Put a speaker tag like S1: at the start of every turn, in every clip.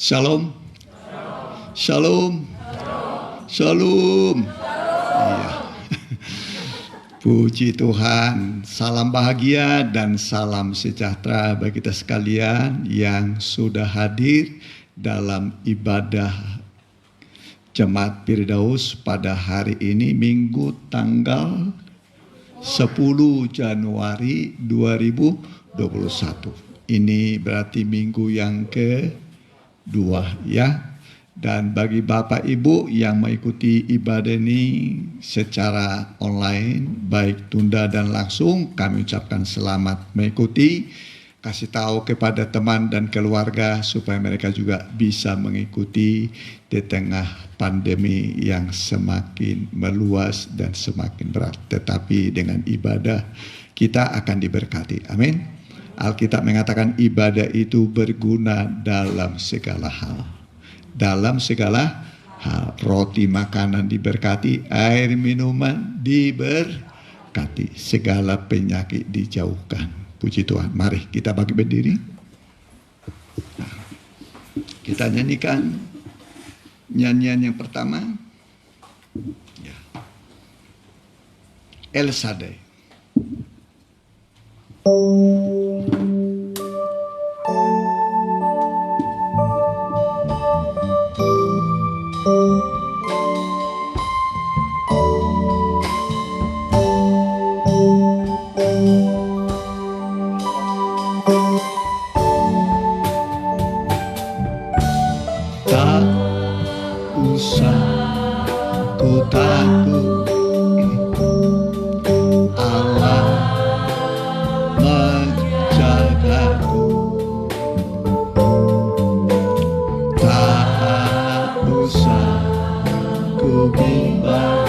S1: Shalom. Shalom. Shalom. Iya. Puji Tuhan. Salam bahagia dan salam sejahtera bagi kita sekalian yang sudah hadir dalam ibadah Jemaat Firdaus pada hari ini Minggu tanggal 10 Januari 2021. Ini berarti minggu yang kedua ya. Dan bagi Bapak Ibu yang mengikuti ibadah ini secara online, baik tunda dan langsung, kami ucapkan selamat mengikuti. Kasih tahu kepada teman dan keluarga supaya mereka juga bisa mengikuti di tengah pandemi yang semakin meluas dan semakin berat. Tetapi dengan ibadah kita akan diberkati. Amin. Alkitab mengatakan ibadah itu berguna dalam segala hal. Dalam segala hal, roti makanan diberkati, air minuman diberkati, segala penyakit dijauhkan. Puji Tuhan. Mari kita bagi berdiri. Kita nyanyikan nyanyian yang pertama. Ya. El Shaddai. Tak usah ku takut, Allah menjagaku. Tak usah ku bimbang,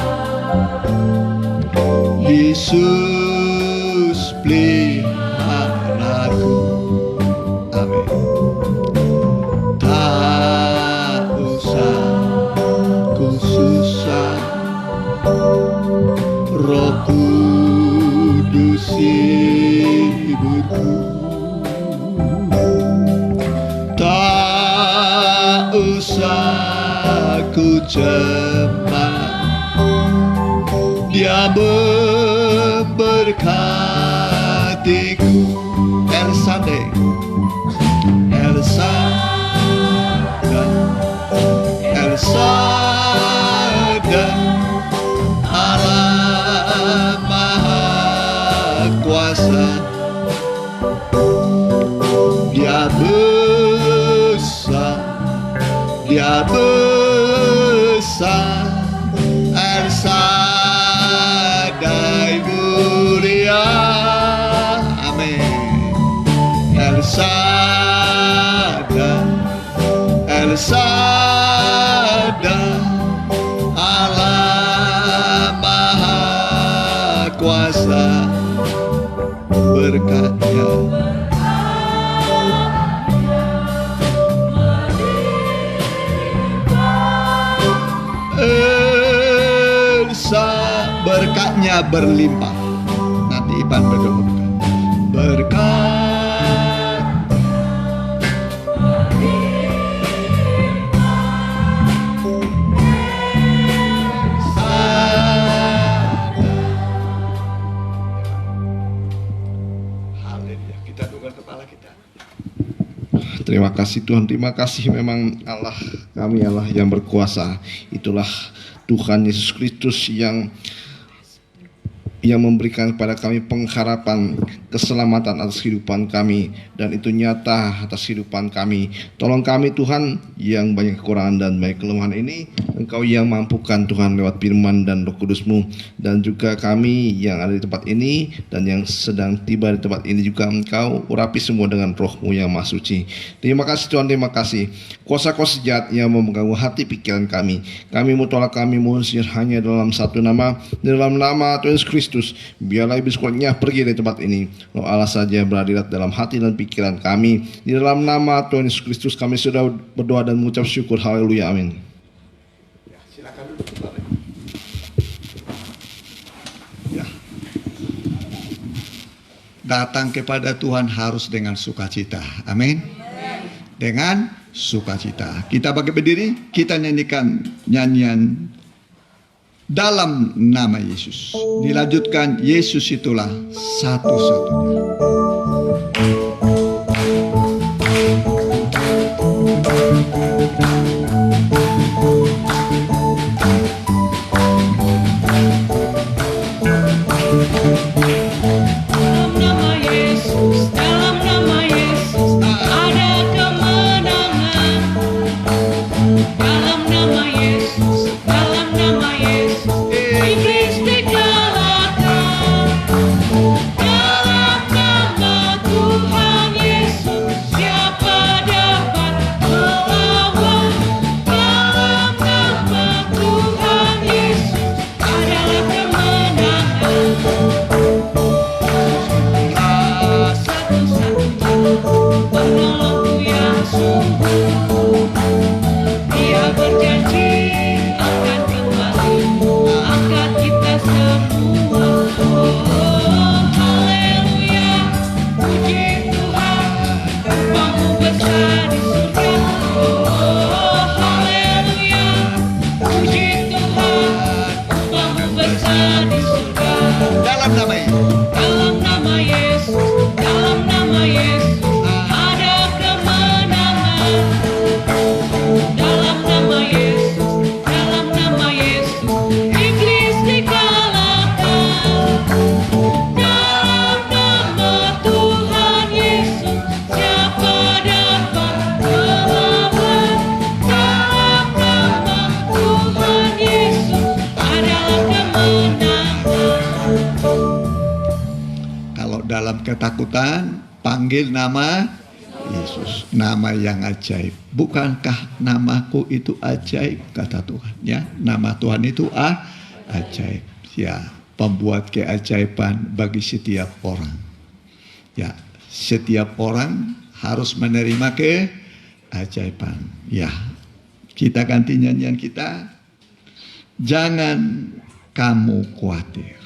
S1: Yesus peliharaku. Amin. Tak usah ku susah, Roh Kudus hiburku. Tak usah ku cemas, Dia memberkatiku. El Shaddai, El Shaddai, El Shaddai, Allah Maha Kuasa. Dia besar, Dia besar, El Shaddai mulia. Amin. El Shaddai, El Shaddai, Allah Maha Kuasa. Berkatnya berkatnya berlimpah. Nanti Iban berdoa berkat haleluya. Kita tundukkan kepala kita.
S2: Terima kasih Tuhan, terima kasih memang Allah kami, Allah yang berkuasa. Itulah Tuhan Yesus Kristus yang memberikan kepada kami pengharapan, keselamatan atas kehidupan kami, dan itu nyata atas kehidupan kami. Tolong kami Tuhan yang banyak kekurangan dan banyak kelemahan ini, Engkau yang mampukan Tuhan lewat firman dan Roh Kudus-Mu. Dan juga kami yang ada di tempat ini dan yang sedang tiba di tempat ini juga Engkau urapi semua dengan Roh-Mu yang Maha Suci. Terima kasih Tuhan, terima kasih. Kuasa-kuasa jahat yang mengganggu hati pikiran kami mau tolak, kami mengusir hanya dalam satu nama, dalam nama Tuhan Yesus Kristus. Biarlah iblis kuatnya pergi dari tempat ini. Roh Allah saja berhadirat dalam hati dan pikiran kami. Di dalam nama Tuhan Yesus Kristus kami sudah berdoa dan mengucap syukur. Haleluya, amin.
S1: Ya, silakan duduk. Ya. Datang kepada Tuhan harus dengan sukacita. Amin. Dengan sukacita. Kita bangkit berdiri, kita nyanyikan nyanyian dalam nama Yesus. Dilanjutkan, Yesus itulah satu-satunya. Ketakutan, panggil nama Yesus, nama yang ajaib. Bukankah namaku itu ajaib, kata Tuhan? Ya, nama Tuhan itu ajaib. Ya, pembuat keajaiban bagi setiap orang. Ya, setiap orang harus menerima keajaiban. Ya, kita ganti nyanyian kita. Jangan kamu khawatir.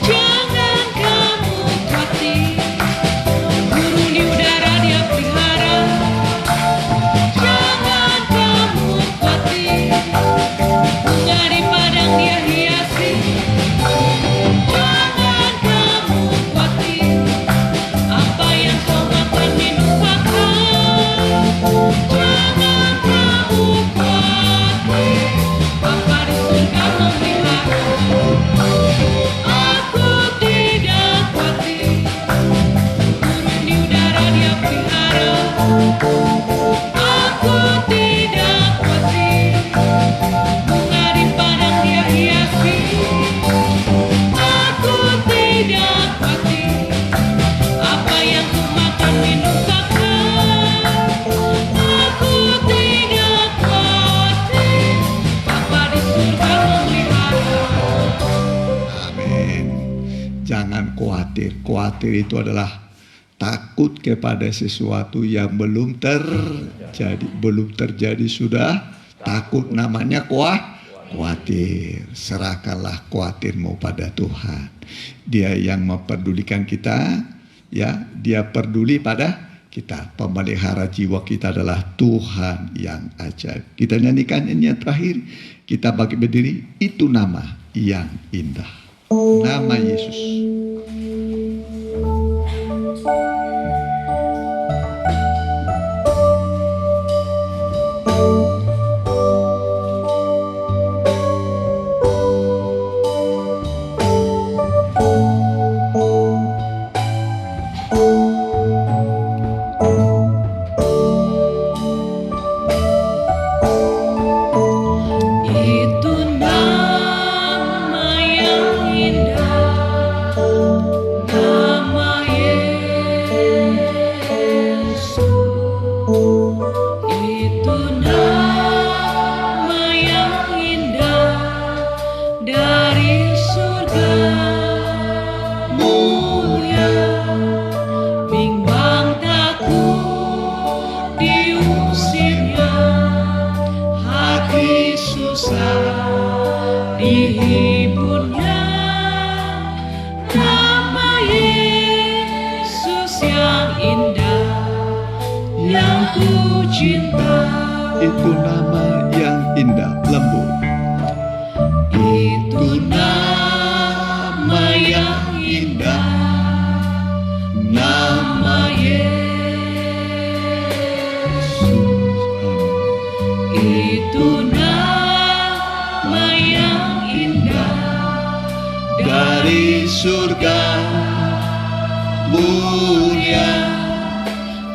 S3: Jangan kamu khawatir, burung di udara Dia pelihara. Jangan kamu khawatir, bunga di padang Dia hiasi. Jangan kamu khawatir, apa yang kau makan minum pakai. Jangan kamu khawatir, Bapa di surga memelihara. Aku tidak khawatir, burung di udara Dia pelihara. Aku tidak khawatir, bunga di padang Dia hiasi. Aku tidak khawatir, apa yang ku makan minum pakai. Aku tidak khawatir, Bapa di surga memelihara.
S1: Amin. Jangan khawatir. Khawatir itu adalah takut kepada sesuatu yang belum terjadi. Belum terjadi sudah takut, namanya khawatir. Serahkanlah khawatirmu pada Tuhan. Dia yang memperdulikan kita, ya, Dia peduli pada kita. Pemelihara jiwa kita adalah Tuhan yang ajaib. Kita nyanyikan ini yang terakhir. Kita bangkit berdiri. Itu nama yang indah. Nama Yesus.
S3: Itu nama yang indah, nama Yesus. indah yang ku cinta.
S1: Itu nama yang indah, lembut.
S3: Itu nama yang indah, nama Yesus. Itu nama yang indah
S1: Dari surga mulia,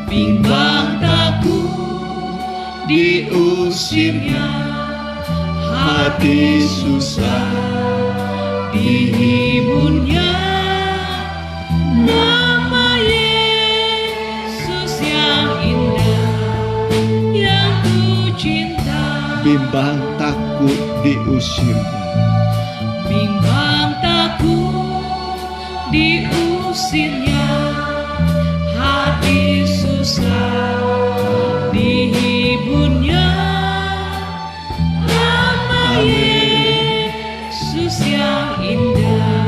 S3: bimbang takut diusirnya,
S1: hati susah
S3: dihiburnya. Nama Yesus yang indah yang ku cinta.
S1: bimbang takut diusirnya.
S3: Bimbang takut diusirnya, hati susah dihiburnya. Nama Yesus yang indah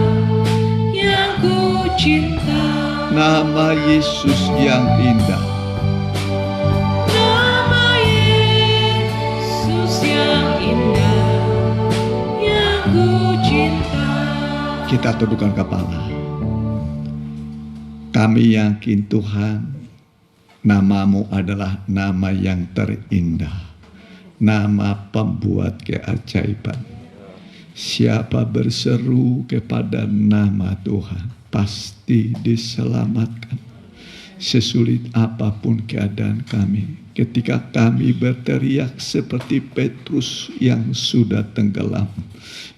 S3: yang ku cinta.
S1: Nama Yesus yang indah.
S3: Nama Yesus yang indah yang ku cinta.
S1: Kita tundukkan kepala. Kami yakin Tuhan, nama-Mu adalah nama yang terindah, nama pembuat keajaiban. Siapa berseru kepada nama Tuhan, pasti diselamatkan. Sesulit apapun keadaan kami, ketika kami berteriak seperti Petrus yang sudah tenggelam,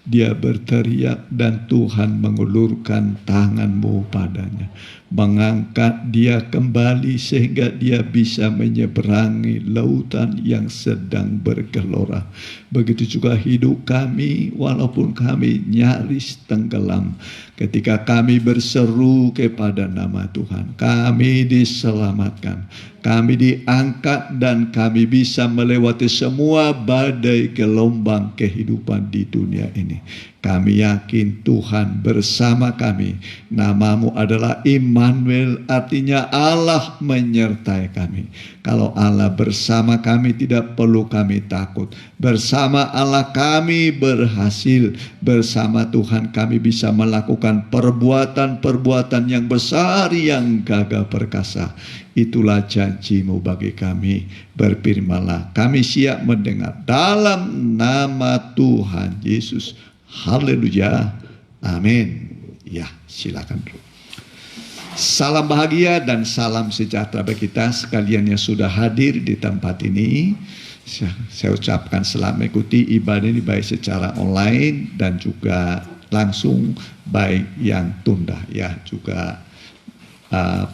S1: dia berteriak dan Tuhan mengulurkan tangan-Mu padanya, mengangkat dia kembali sehingga dia bisa menyeberangi lautan yang sedang bergelora. Begitu juga hidup kami, walaupun kami nyaris tenggelam, ketika kami berseru kepada nama Tuhan, kami diselamatkan, kami diangkat, dan kami bisa melewati semua badai gelombang kehidupan di dunia ini. Kami yakin Tuhan bersama kami. Nama-Mu adalah Immanuel, artinya Allah menyertai kami. Kalau Allah bersama kami, tidak perlu kami takut. Bersama Allah kami berhasil. Bersama Tuhan kami bisa melakukan perbuatan-perbuatan yang besar, yang gagah perkasa. Itulah janji-Mu bagi kami. Berfirmanlah, kami siap mendengar dalam nama Tuhan Yesus. Haleluya. Amin. Ya, silakan dulu. Salam bahagia dan salam sejahtera bagi kita sekalian yang sudah hadir di tempat ini. Saya ucapkan selamat mengikuti ibadah ini baik secara online dan juga langsung, baik yang tunda ya. Juga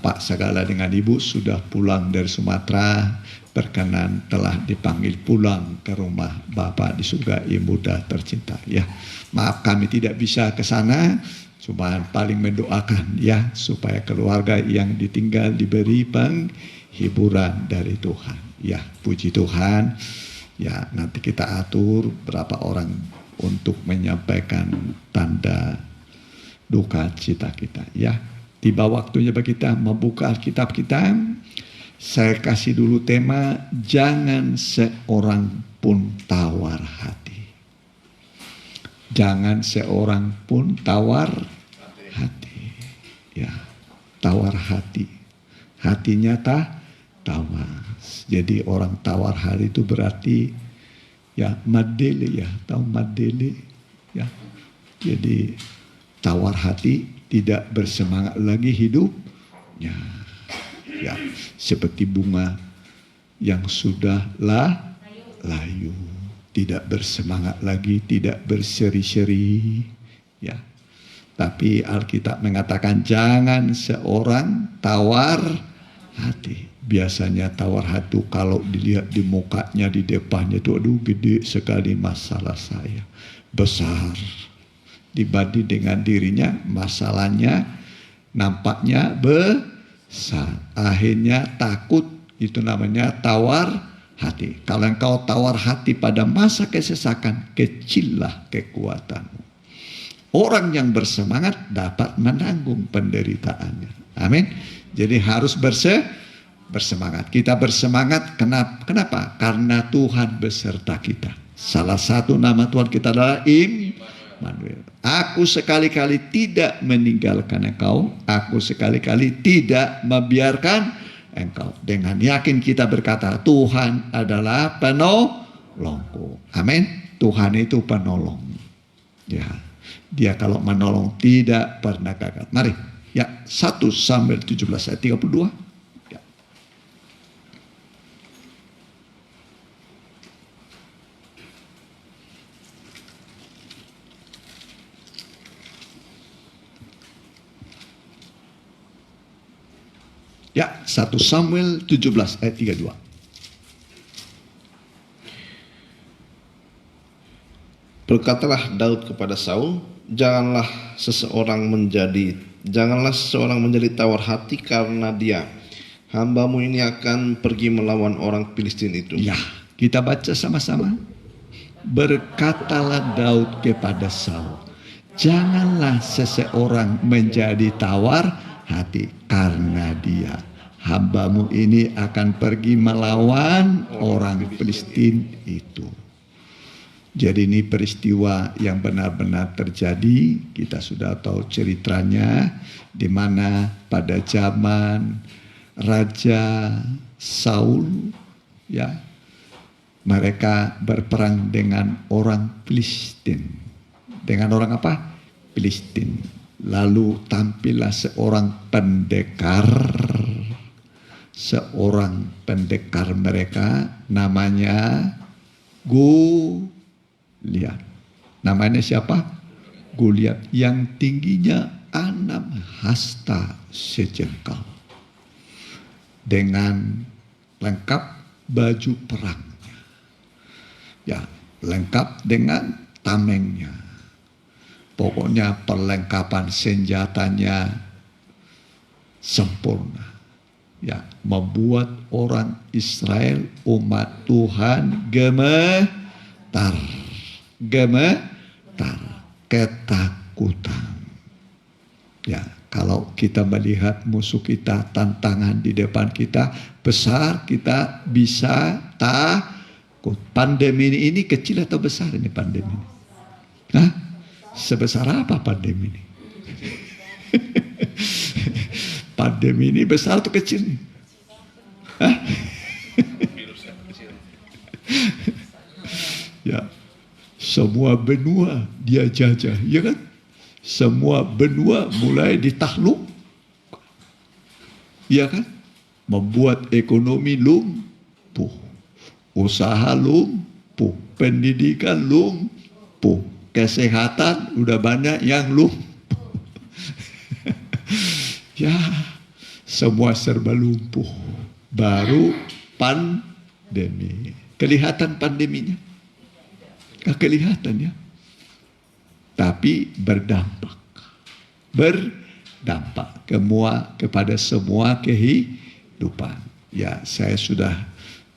S1: Pak Sagala dengan Ibu sudah pulang dari Sumatera, berkenan telah dipanggil pulang ke rumah Bapak di surga yang muda tercinta ya. Maaf kami tidak bisa ke sana, cuma paling mendoakan ya supaya keluarga yang ditinggal diberi penghiburan dari Tuhan. Ya, puji Tuhan. Ya, nanti kita atur berapa orang untuk menyampaikan tanda duka cita kita ya. Tiba waktunya bagi kita membuka Alkitab kita. Saya kasih dulu tema, jangan seorang pun tawar hati. Jangan seorang pun tawar hati. Ya, tawar hati. Hatinya tawar. Jadi orang tawar hati itu berarti ya madele ya, tahu madele ya. Jadi tawar hati, tidak bersemangat lagi hidupnya. Ya, seperti bunga yang sudah layu, tidak bersemangat lagi, tidak berseri-seri, ya. Tapi Alkitab mengatakan jangan seorang tawar hati. Biasanya tawar hati kalau dilihat di mukanya, di depannya itu, aduh gede sekali masalah saya, besar. Dibanding dengan dirinya, masalahnya nampaknya besar. Akhirnya takut, itu namanya tawar hati. Kalau engkau tawar hati pada masa kesesakan, kecillah kekuatanmu. Orang yang bersemangat dapat menanggung penderitaannya. Amin. Jadi harus bersemangat. Kita bersemangat kenapa? Karena Tuhan beserta kita. Salah satu nama Tuhan kita adalah Immanuel. Aku sekali-kali tidak meninggalkan engkau. Aku sekali-kali tidak membiarkan engkau. Dengan yakin kita berkata, Tuhan adalah penolongku. Amin. Tuhan itu penolong. Ya, Dia kalau menolong tidak pernah gagal. Mari, ya 1 Samuel 17 ayat 32. Ya. Ya, 1 Samuel 17 ayat 32.
S2: Berkatalah Daud kepada Saul, janganlah seseorang menjadi tawar hati karena dia. Hambamu ini akan pergi melawan orang Filistin itu.
S1: Ya, kita baca sama-sama. Berkatalah Daud kepada Saul, janganlah seseorang menjadi tawar hati karena dia. Hambamu ini akan pergi melawan orang Filistin itu. Jadi ini peristiwa yang benar-benar terjadi. Kita sudah tahu ceritanya, di mana pada zaman Raja Saul, ya, mereka berperang dengan orang Filistin. Dengan orang apa? Filistin. Lalu tampillah seorang pendekar mereka, namanya Goliat. Namanya siapa? Goliat, yang tingginya 6 hasta sejengkal, dengan lengkap baju perangnya, ya, lengkap dengan tamengnya. Pokoknya perlengkapan senjatanya sempurna. Ya, membuat orang Israel, umat Tuhan gemetar, ketakutan. Ya, kalau kita melihat musuh kita, tantangan di depan kita besar, kita bisa takut. Pandemi ini kecil atau besar ini pandemi ini? Hah? Sebesar apa pandemi ini? Pandemi ini besar atau kecil nih? Hah? Ya, semua benua dia jajah, ya kan? Semua benua mulai ditakluk, ya kan? Membuat ekonomi lumpuh, usaha lumpuh, pendidikan lumpuh, kesehatan udah banyak yang lumpuh. Ya, semua serba lumpuh. Baru pandemi. Kelihatan pandeminya? Gak kelihatan ya. Tapi berdampak. Berdampak kepada semua kehidupan. Ya, saya sudah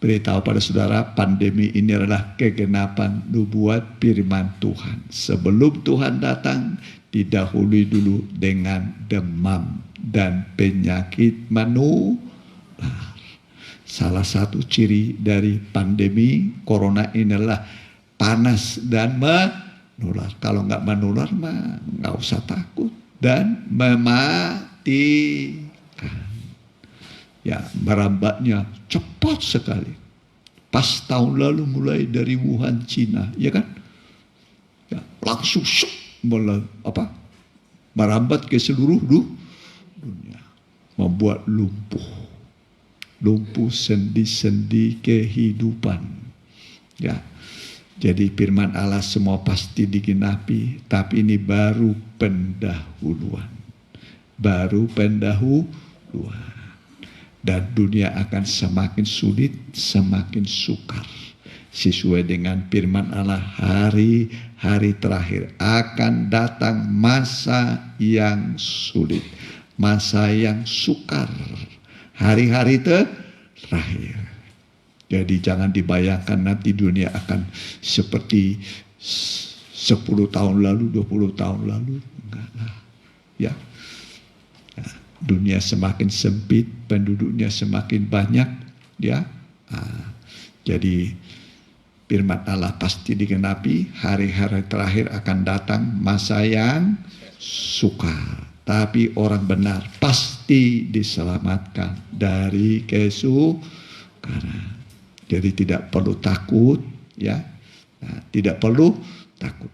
S1: beritahu pada saudara, pandemi ini adalah kegenapan nubuat firman Tuhan. Sebelum Tuhan datang, didahului dulu dengan demam dan penyakit menular. Salah satu ciri dari pandemi corona inilah panas dan menular. Kalau nggak menular mah nggak usah takut, dan mematikan. Ya, merambatnya cepat sekali. Pas tahun lalu mulai dari Wuhan, Cina, ya kan? Ya, langsung merambat ke seluruh dunia, membuat lumpuh sendi-sendi kehidupan. Ya, jadi firman Allah semua pasti digenapi, tapi ini baru pendahuluan, dan dunia akan semakin sulit, semakin sukar. Sesuai dengan firman Allah, hari-hari terakhir akan datang masa yang sulit, masa yang sukar, hari-hari terakhir. Jadi jangan dibayangkan nanti dunia akan seperti 10 tahun lalu, 20 tahun lalu. Enggak lah. Ya. dunia semakin sempit, penduduknya semakin banyak, ya. Jadi firman Allah pasti digenapi, hari-hari terakhir akan datang masa yang sukar. Tapi orang benar pasti diselamatkan dari kesukaran. Jadi tidak perlu takut, ya. Tidak perlu takut.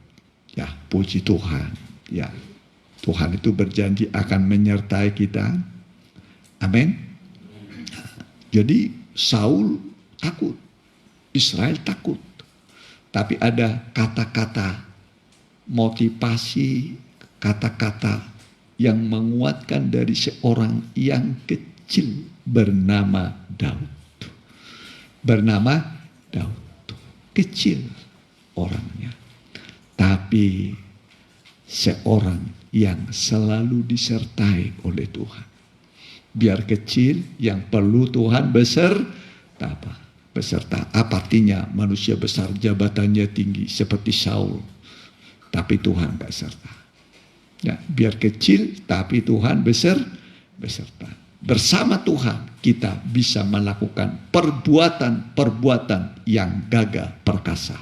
S1: Ya, puji Tuhan. Ya, Tuhan itu berjanji akan menyertai kita. Amin. Jadi Saul takut, Israel takut. Tapi ada kata-kata motivasi, kata-kata yang menguatkan dari seorang yang kecil bernama Daud. Bernama Daud. Kecil orangnya. Tapi seorang yang selalu disertai oleh Tuhan. Biar kecil, yang perlu Tuhan beserta. Apa artinya manusia besar jabatannya tinggi seperti Saul. Tapi Tuhan gak serta. Ya, biar kecil tapi Tuhan beserta. Bersama Tuhan kita bisa melakukan perbuatan-perbuatan yang gagah perkasa.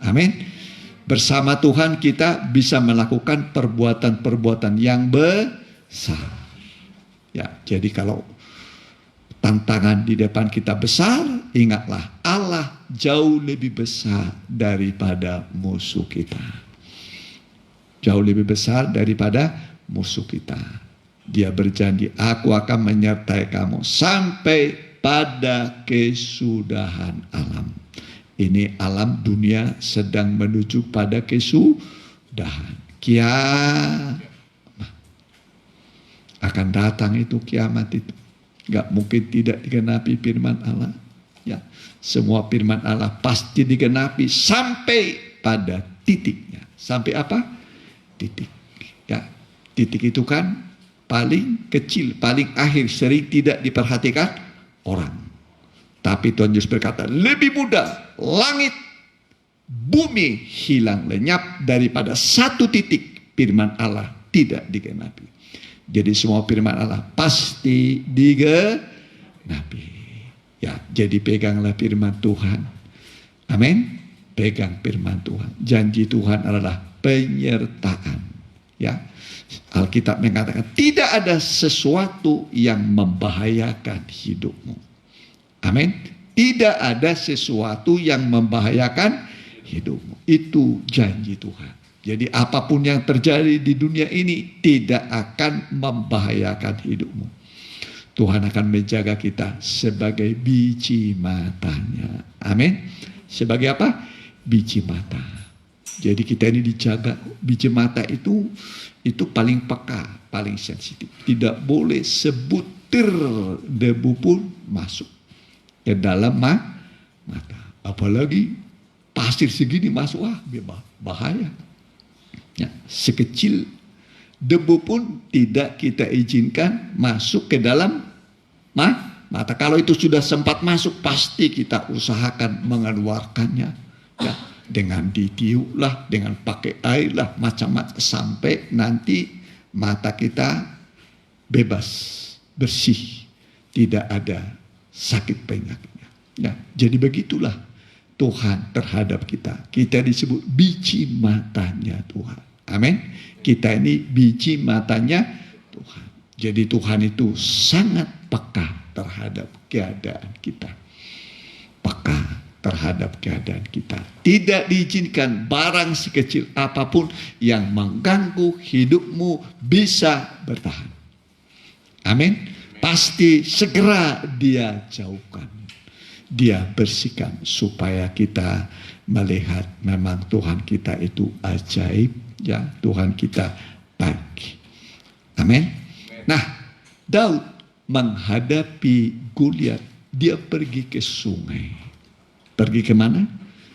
S1: Amin. Bersama Tuhan kita bisa melakukan perbuatan-perbuatan yang besar. Ya, jadi kalau tantangan di depan kita besar, ingatlah Allah jauh lebih besar daripada musuh kita. Jauh lebih besar daripada musuh kita. Dia berjanji, aku akan menyertai kamu sampai pada kesudahan alam. Ini alam dunia sedang menuju pada kesudahan. Kiamat. Akan datang itu kiamat itu. Gak mungkin tidak digenapi firman Allah. Ya, semua firman Allah pasti digenapi sampai pada titiknya. Sampai apa? Titik. Ya, titik itu kan paling kecil, paling akhir, sering tidak diperhatikan orang. Tapi Tuhan Yesus berkata, lebih mudah langit, bumi hilang lenyap daripada satu titik firman Allah tidak digenapi. Jadi semua firman Allah pasti digenapi. Ya, jadi peganglah firman Tuhan. Amin. Pegang firman Tuhan. Janji Tuhan adalah penyertaan. Ya, Alkitab mengatakan tidak ada sesuatu yang membahayakan hidupmu. Amin. Tidak ada sesuatu yang membahayakan hidupmu. Itu janji Tuhan. Jadi apapun yang terjadi di dunia ini tidak akan membahayakan hidupmu. Tuhan akan menjaga kita sebagai biji matanya. Amin. Sebagai apa? Biji mata. Jadi kita ini dijaga. Biji mata itu paling peka, paling sensitif. Tidak boleh sebutir debu pun masuk ke dalam mata. Apalagi pasir segini masuk, bahaya. Ya, sekecil debu pun tidak kita izinkan masuk ke dalam mata. Kalau itu sudah sempat masuk, pasti kita usahakan mengeluarkannya. Ya, dengan ditiup lah, dengan pakai air lah, macam-macam sampai nanti mata kita bebas, bersih, tidak ada sakit penyakitnya. Ya, jadi begitulah Tuhan terhadap kita. Kita disebut biji matanya Tuhan. Amin. Kita ini biji matanya Tuhan. Jadi Tuhan itu sangat peka terhadap keadaan kita. Peka terhadap keadaan kita. Tidak diizinkan barang sekecil apapun yang mengganggu hidupmu bisa bertahan. Amin. Pasti segera dia jauhkan. Dia bersihkan supaya kita melihat memang Tuhan kita itu ajaib. Ya, Tuhan kita baik. Amin. Nah, Daud menghadapi Goliat, dia pergi ke sungai. Pergi ke mana?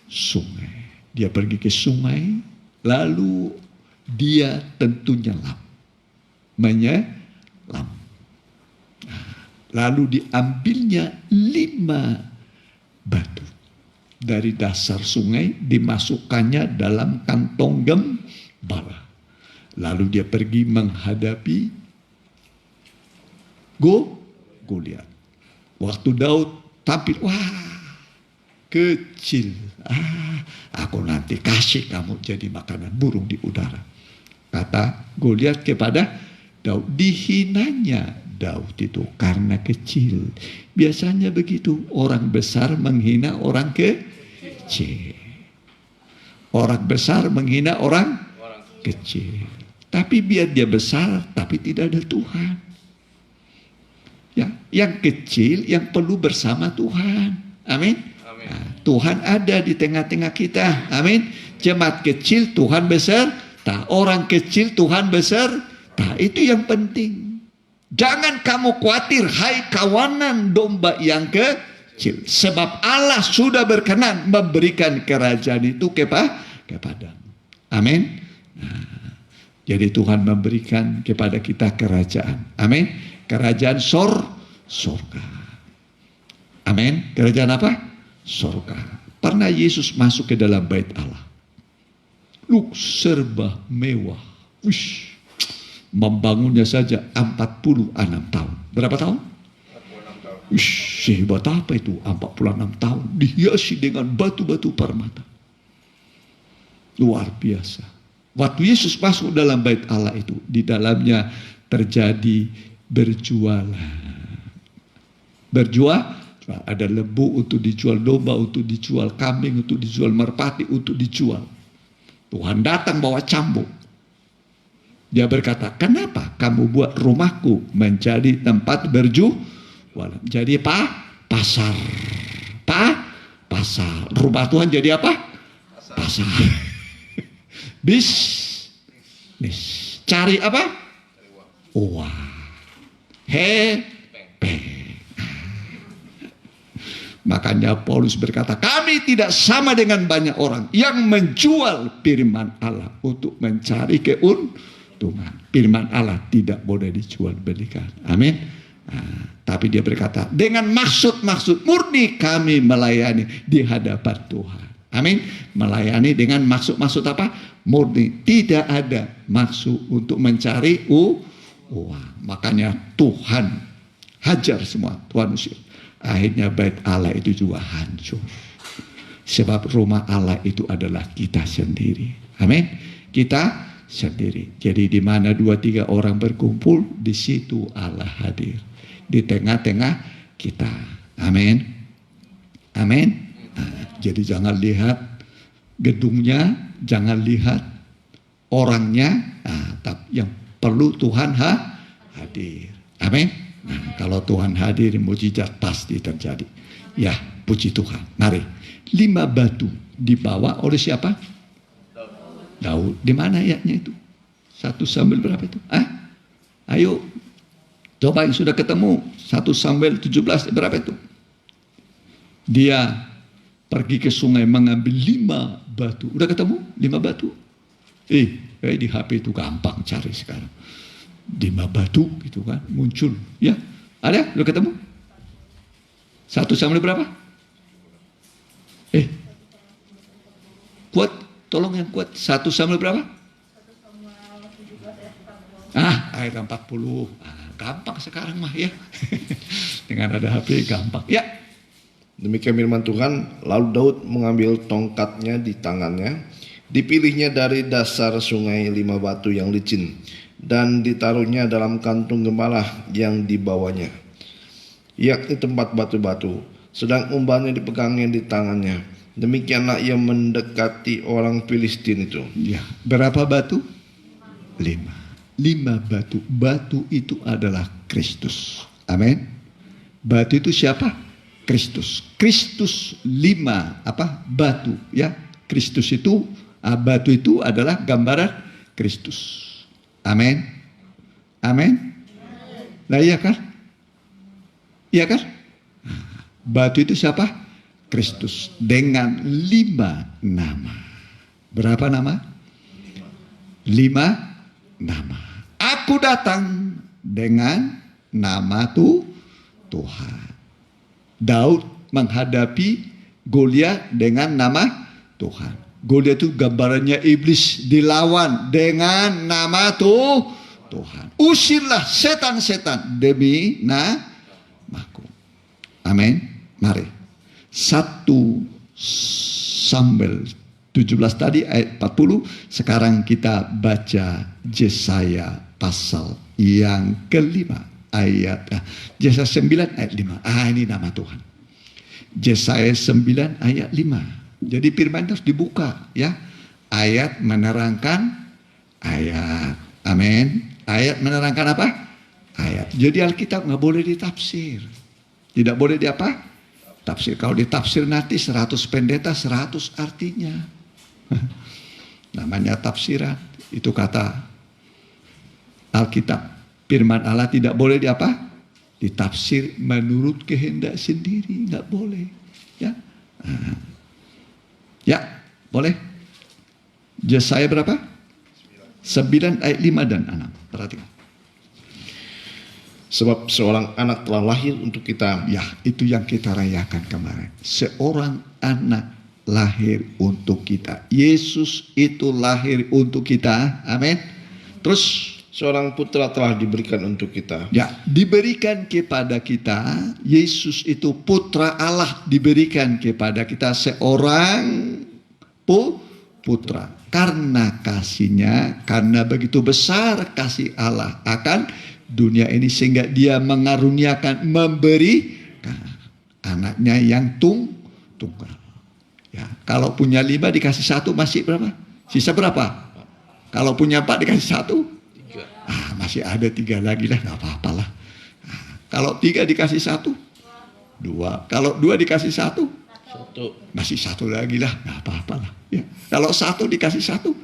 S1: Sungai. Dia pergi ke sungai, lalu dia tentunya menyelam. Lalu diambilnya 5 batu dari dasar sungai, dimasukkannya dalam kantong gembala. Lalu dia pergi menghadapi Goliat. Waktu Daud tampil, wah kecil. Aku nanti kasih kamu jadi makanan burung di udara. Kata Goliat kepada Daud, dihinanya Daud itu karena kecil. Biasanya begitu, orang besar menghina orang kecil. Orang besar menghina orang kecil. Tapi biar dia besar, tapi tidak ada Tuhan. Ya, yang kecil yang perlu bersama Tuhan. Amin. Nah, Tuhan ada di tengah-tengah kita. Amin. Jemaat kecil Tuhan besar. Orang kecil Tuhan besar. Itu yang penting. Jangan kamu khawatir, hai kawanan domba yang kecil. Sebab Allah sudah berkenan memberikan kerajaan itu kepadamu. Amin. Nah, jadi Tuhan memberikan kepada kita kerajaan. Amin. Kerajaan sorga. Amin. Kerajaan apa? Sorga. Pernah Yesus masuk ke dalam bait Allah. Serba mewah. Wish. Membangunnya saja 46 tahun. Berapa tahun?
S2: 46 tahun.
S1: Wish, hebat apa itu 46 tahun. Dihiasi dengan batu-batu permata. Luar biasa. Waktu Yesus masuk dalam bait Allah itu, di dalamnya terjadi berjual, ada lembu untuk dijual, domba untuk dijual, kambing untuk dijual, merpati untuk dijual. Tuhan datang bawa cambuk. Dia berkata, kenapa kamu buat rumahku menjadi tempat berjualan? Jadi pasar. Pasar. Rumah Tuhan jadi apa? Pasar. Bisnis. Cari apa? Uang. Makanya Paulus berkata, kami tidak sama dengan banyak orang yang menjual firman Allah untuk mencari keuntungan. Firman Allah tidak boleh dijual belikan. Amin. Tapi dia berkata, dengan maksud-maksud murni kami melayani di hadapan Tuhan. Amin. Melayani dengan maksud-maksud apa? Murni. Tidak ada maksud untuk mencari uang. Makanya Tuhan hajar semua, Tuhan usir. Akhirnya bait Allah itu juga hancur. Sebab rumah Allah itu adalah kita sendiri. Amin. Kita sendiri. Jadi di mana 2-3 orang berkumpul, di situ Allah hadir. Di tengah-tengah kita. Amin. Amin. Jadi jangan lihat gedungnya, jangan lihat orangnya. Tapi yang perlu Tuhan hadir. Amin. Nah, kalau Tuhan hadir, mujizat pasti terjadi. Ya, puji Tuhan. Mari. 5 batu dibawa oleh siapa? Daud. Di mana ayatnya itu? 1 Samuel berapa itu? Ayo. Coba yang sudah ketemu. 1 Samuel 17 berapa itu? Dia pergi ke sungai mengambil 5 batu. Udah ketemu? 5 batu? Di HP itu gampang cari sekarang. 5 batu gitu kan muncul. Ya, ada? Udah ketemu? 1 Samuel berapa? Kuat, tolong yang kuat. 1 Samuel berapa? 1 Samuel 17 ayat 40. Gampang sekarang mah ya. Dengan ada HP gampang. Ya.
S2: Demikian firman Tuhan. Lalu Daud mengambil tongkatnya di tangannya. Dipilihnya dari dasar sungai 5 batu yang licin. Dan ditaruhnya dalam kantung gembala yang dibawanya, yakni tempat batu-batu. Sedang umbannya dipegangnya di tangannya. Demikianlah ia mendekati orang Filistin itu.
S1: Ya, berapa batu? 5 batu. Batu itu adalah Kristus. Amin. Batu itu siapa? Kristus. Kristus 5 batu ya. Kristus itu batu itu adalah gambaran Kristus. Amin. Amin. Nah iya kan? Iya kan? Batu itu siapa? Kristus. Dengan 5 nama. Berapa nama? 5 nama. Aku datang dengan nama Tuhan. Daud menghadapi Goliat dengan nama Tuhan. Goliat itu gambarannya iblis dilawan dengan nama Tuhan. Usirlah setan-setan demi namaku. Amin. Mari. 1 Samuel 17 tadi ayat 40. Sekarang kita baca Yesaya pasal yang kelima. Yesaya 9 ayat 5. Ini nama Tuhan. Yesaya 9 ayat 5. Jadi firman harus dibuka ya. Ayat menerangkan ayat. Amin. Ayat menerangkan apa? Ayat. Jadi Alkitab nggak boleh ditafsir. Tidak boleh di apa? Tafsir. Kalau ditafsir nanti 100 pendeta 100 artinya. Namanya tafsiran. Itu kata Alkitab. Firman Allah tidak boleh di apa? Ditafsir menurut kehendak sendiri. Nggak boleh. Ya. Ya, boleh. Yesaya berapa? 9 ayat 5 dan 6. Perhatikan.
S2: Sebab seorang anak telah lahir untuk kita.
S1: Ya, itu yang kita rayakan kemarin. Seorang anak lahir untuk kita. Yesus itu lahir untuk kita. Amin. Terus
S2: Seorang putra telah diberikan untuk kita.
S1: ya, diberikan kepada kita. Yesus itu putra Allah diberikan kepada kita. Seorang putra. Karena kasihnya, karena begitu besar kasih Allah akan dunia ini sehingga dia mengaruniakan, memberikan anaknya yang tunggal. Ya, kalau punya 5 dikasih 1 masih berapa? Sisa berapa? Kalau punya 4 dikasih 1? Masih ada 3 lagi lah, nggak apa-apa lah. Kalau 3 dikasih 1? 2. Kalau 2 dikasih 1?
S2: 1.
S1: Masih 1 lagi lah, nggak apa-apa lah. Ya. Kalau 1 dikasih 1?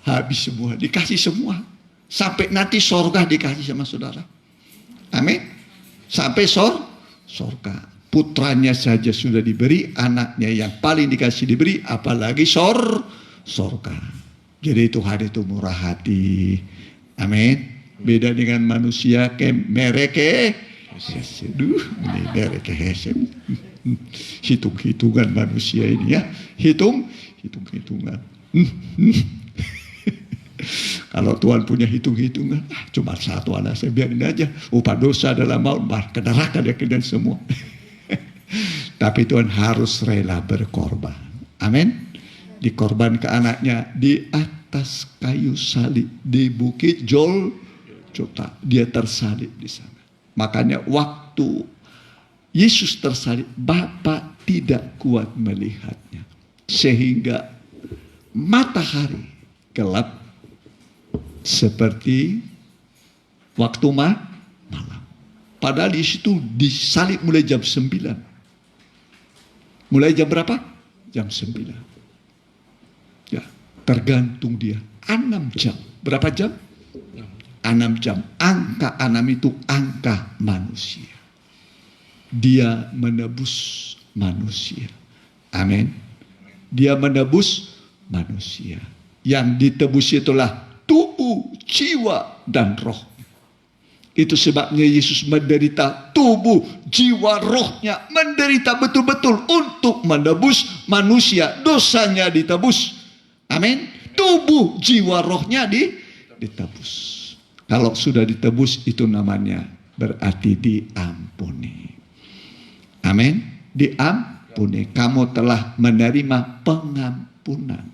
S1: Habis semua, dikasih semua. Sampai nanti sorga dikasih sama saudara. Amin. Sampai sorga. Putranya saja sudah diberi, anaknya yang paling dikasih diberi, apalagi sorga. Jadi Tuhan itu murah hati. Amin. Beda dengan manusia mereke. Mereke hesem. Hitung-hitungan manusia ini ya. Hitung-hitungan. Kalau Tuhan punya hitung-hitungan, cuma 1 anak saya biarin aja. Upah dosa adalah maut, ke neraka dia kalian semua. Tapi Tuhan harus rela berkorban. Amin. Dikorban ke anaknya di atas kayu salib di Bukit Golgota. Dia tersalib di sana. Makanya waktu Yesus tersalib, Bapa tidak kuat melihatnya. Sehingga matahari gelap seperti waktu malam. Padahal di situ disalib mulai jam 9. Mulai jam berapa? Jam 9. Ya, tergantung dia. 6 jam. Berapa jam? 6 jam. Angka 6 itu angka manusia. Dia menebus manusia. Amin. Dia menebus manusia. Yang ditebus itulah tubuh, jiwa, dan roh. Itu sebabnya Yesus menderita tubuh, jiwa, rohnya. Menderita betul-betul untuk menebus manusia. Dosanya ditebus. Amin. Tubuh, jiwa, rohnya ditebus. Kalau sudah ditebus itu namanya berarti diampuni. Amin. Diampuni. Kamu telah menerima pengampunan.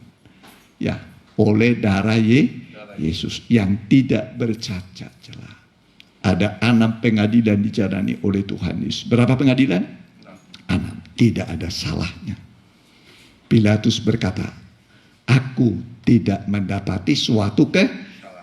S1: Ya, oleh darah Yesus yang tidak bercacat celah. Ada 6 pengadilan dijalani oleh Tuhan Yesus. Berapa pengadilan? 6. Tidak ada salahnya. Pilatus berkata, aku tidak mendapati suatu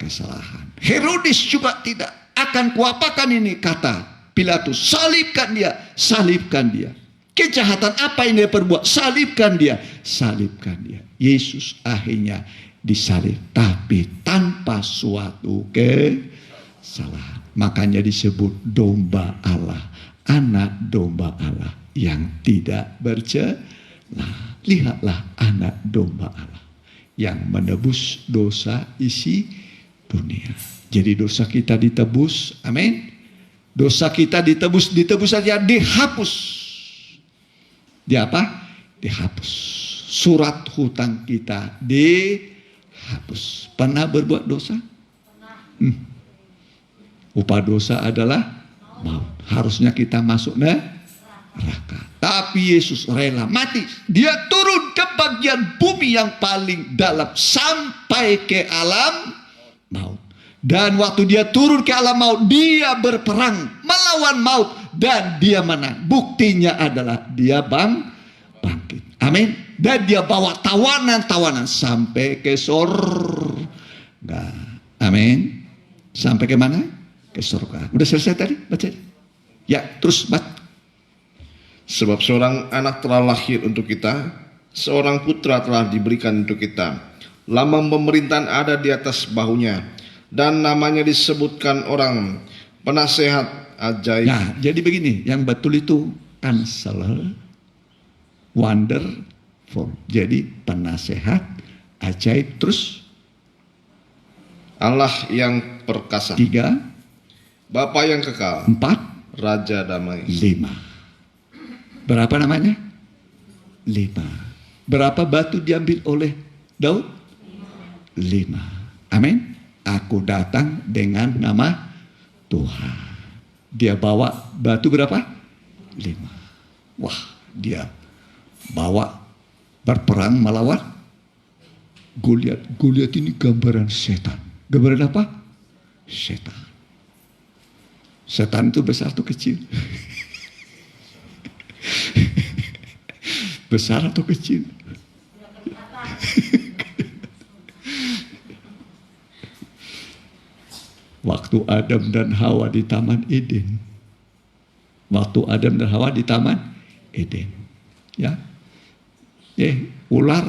S1: kesalahan. Herodes juga tidak. Akan kuapakan ini, kata Pilatus. Salibkan dia. Salibkan dia. Kejahatan apa yang dia perbuat? Salibkan dia. Salibkan dia. Yesus akhirnya disalib. Tapi tanpa suatu kesalahan. Makanya disebut domba Allah. Anak domba Allah yang tidak bercelah. Lihatlah anak domba Allah yang menebus dosa isi dunia. Jadi dosa kita ditebus. Amin. Dosa kita ditebus saja, dihapus. Dia apa? Dihapus. Surat hutang kita dihapus. Pernah berbuat dosa? Upah dosa adalah maut. Harusnya kita masuk neraka. Tapi Yesus rela mati. Dia turun ke bagian bumi yang paling dalam sampai ke alam maut. Dan waktu dia turun ke alam maut, dia berperang melawan maut dan dia menang. Buktinya adalah dia bangkit. Amin. Dan dia bawa tawanan-tawanan sampai ke surga. Amin. Sampai ke mana? Ke surga. Udah selesai tadi? Baca. Ya, terus baca.
S2: Sebab seorang anak telah lahir untuk kita, seorang putra telah diberikan untuk kita. Lambang pemerintahan ada di atas bahunya, dan namanya disebutkan orang penasehat ajaib.
S1: Nah, jadi begini, yang betul itu Counselor, Wonderful. Jadi penasehat, ajaib, terus
S2: Allah yang perkasa,
S1: 3,
S2: Bapa yang kekal,
S1: 4,
S2: Raja damai.
S1: 5. Berapa namanya? 5. Berapa batu diambil oleh Daud? 5. Amin. Aku datang dengan nama Tuhan. Dia bawa batu berapa? 5. Wah, dia bawa berperang melawan Goliat. Goliat ini gambaran setan. Gambaran apa? Setan. Setan itu besar atau kecil? Besar atau kecil? Waktu Adam dan Hawa di Taman Eden. Waktu Adam dan Hawa di Taman Eden. Ya. Ular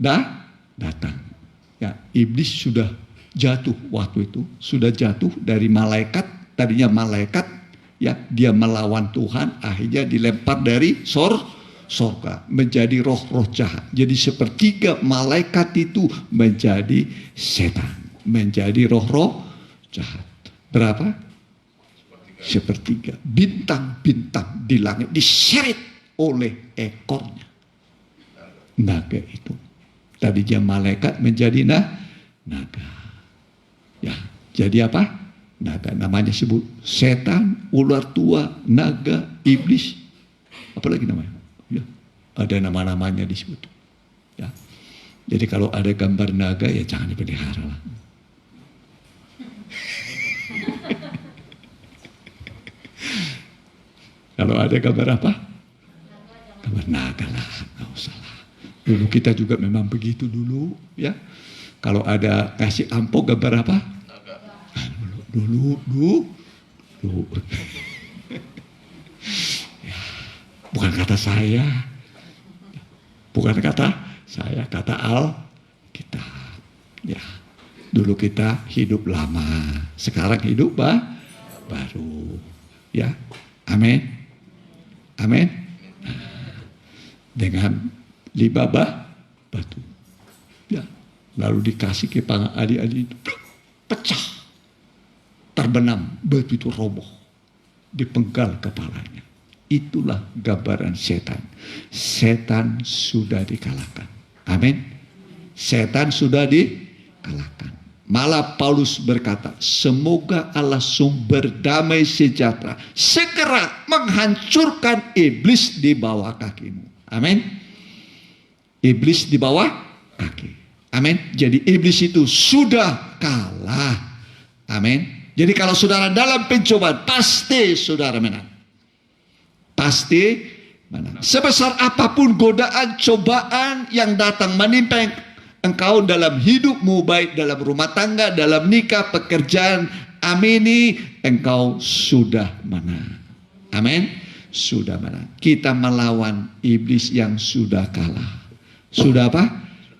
S1: datang. Ya, iblis sudah jatuh waktu itu. Sudah jatuh dari malaikat. Tadinya malaikat, ya, dia melawan Tuhan, akhirnya dilempar dari sorga menjadi roh-roh jahat. Jadi sepertiga malaikat itu menjadi setan, menjadi roh-roh jahat. Berapa? Sepertiga. Bintang-bintang di langit diseret oleh ekornya naga itu. Tadinya malaikat menjadi naga. Ya, jadi apa? Naga, namanya sebut setan, ular tua, naga, iblis. Apalagi namanya? Ya, ada nama-namanya disebut. Ya. Jadi kalau ada gambar naga ya jangan dipelihara lah. Kalau ada gambar apa? Gambar naga lah, nggak usah lah. Dulu kita juga memang begitu dulu, ya. Kalau ada kasih amplop gambar apa? Dulu. Ya, bukan kata saya. Bukan kata saya, kata Alkitab. Ya, dulu kita hidup lama, sekarang hidup baru. Ya, amin. Amin. Nah, dengan 5 batu. Ya, lalu dikasih ke adik-adik itu, pecah. Terbenam, batu itu roboh, dipenggal kepalanya. Itulah gambaran setan. Setan sudah dikalahkan. Amin. Setan sudah dikalahkan. Malah Paulus berkata, semoga Allah sumber damai sejahtera segera menghancurkan iblis di bawah kakimu. Amin. Iblis di bawah kaki. Amin. Jadi iblis itu sudah kalah. Amin. Jadi kalau saudara dalam pencobaan, pasti saudara menang. Pasti menang. Sebesar apapun godaan, cobaan yang datang menimpa engkau dalam hidupmu, baik dalam rumah tangga, dalam nikah, pekerjaan, amini, engkau sudah menang. Amin. Sudah menang. Kita melawan iblis yang sudah kalah. Sudah apa?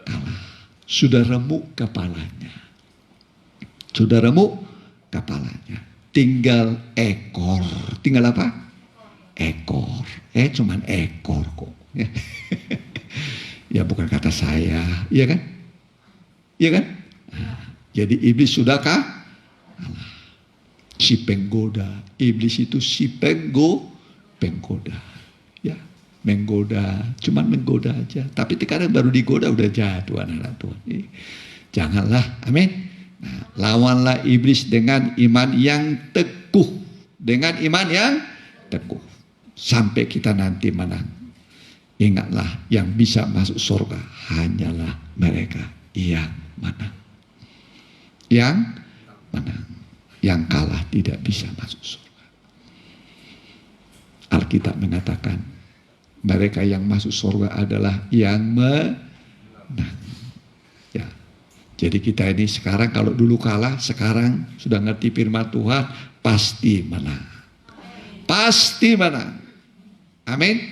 S1: Kalah. Sudah remuk kepalanya. Sudah remuk kepalanya. Tinggal ekor. Tinggal apa? Ekor. Cuman ekor kok. Ya bukan kata saya. Iya kan? Iya kan? Nah, jadi iblis sudah kalah. Si penggoda. Iblis itu si penggoda. Ya, menggoda. Cuman menggoda aja. Tapi kadang baru digoda udah jatuh anak-anak Tuhan. Janganlah. Amin. Nah, lawanlah iblis dengan iman yang teguh. Dengan iman yang teguh. Sampai kita nanti menang. Ingatlah, yang bisa masuk surga hanyalah mereka yang menang. Yang menang. Yang kalah tidak bisa masuk surga. Alkitab mengatakan, mereka yang masuk surga adalah yang menang. Ya. Jadi kita ini sekarang kalau dulu kalah, sekarang sudah ngerti firman Tuhan, pasti menang. Pasti menang. Amin.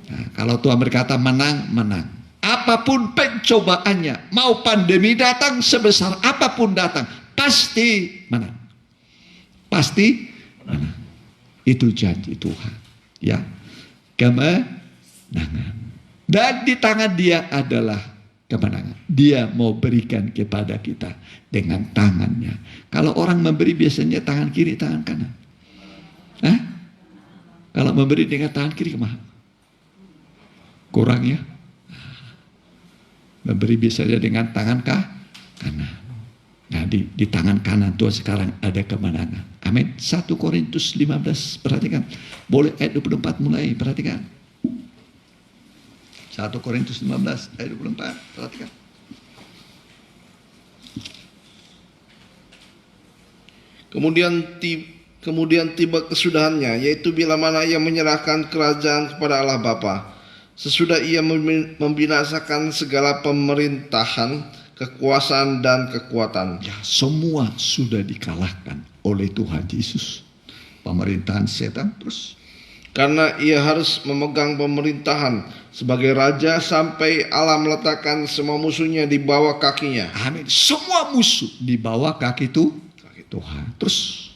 S1: Nah, kalau Tuhan berkata menang, menang. Apapun pencobaannya, mau pandemi datang sebesar apapun datang, pasti menang. Pasti menang. Itu janji Tuhan. Ya. Kemenangan. Dan di tangan Dia adalah kemenangan. Dia mau berikan kepada kita dengan tangannya. Kalau orang memberi biasanya tangan kiri, tangan kanan. Hah? Kalau memberi dengan tangan kiri kemana? Kurang ya? Memberi biasanya dengan tangan kanan. Nah, di tangan kanan Tuhan sekarang ada kemenangan. Amin. 1 Korintus 15, perhatikan. Boleh ayat 24 mulai, perhatikan. 1 Korintus 15 ayat 24, perhatikan.
S2: Kemudian tiba kesudahannya, yaitu bila mana ia menyerahkan kerajaan kepada Allah Bapa, sesudah ia membinasakan segala pemerintahan, kekuasaan dan kekuatan.
S1: Ya, semua sudah dikalahkan oleh Tuhan Yesus. Pemerintahan setan terus.
S2: Karena ia harus memegang pemerintahan sebagai raja sampai Allah meletakkan semua musuhnya di bawah kakinya.
S1: Amin. Semua musuh di bawah kaki Tuhan. Terus.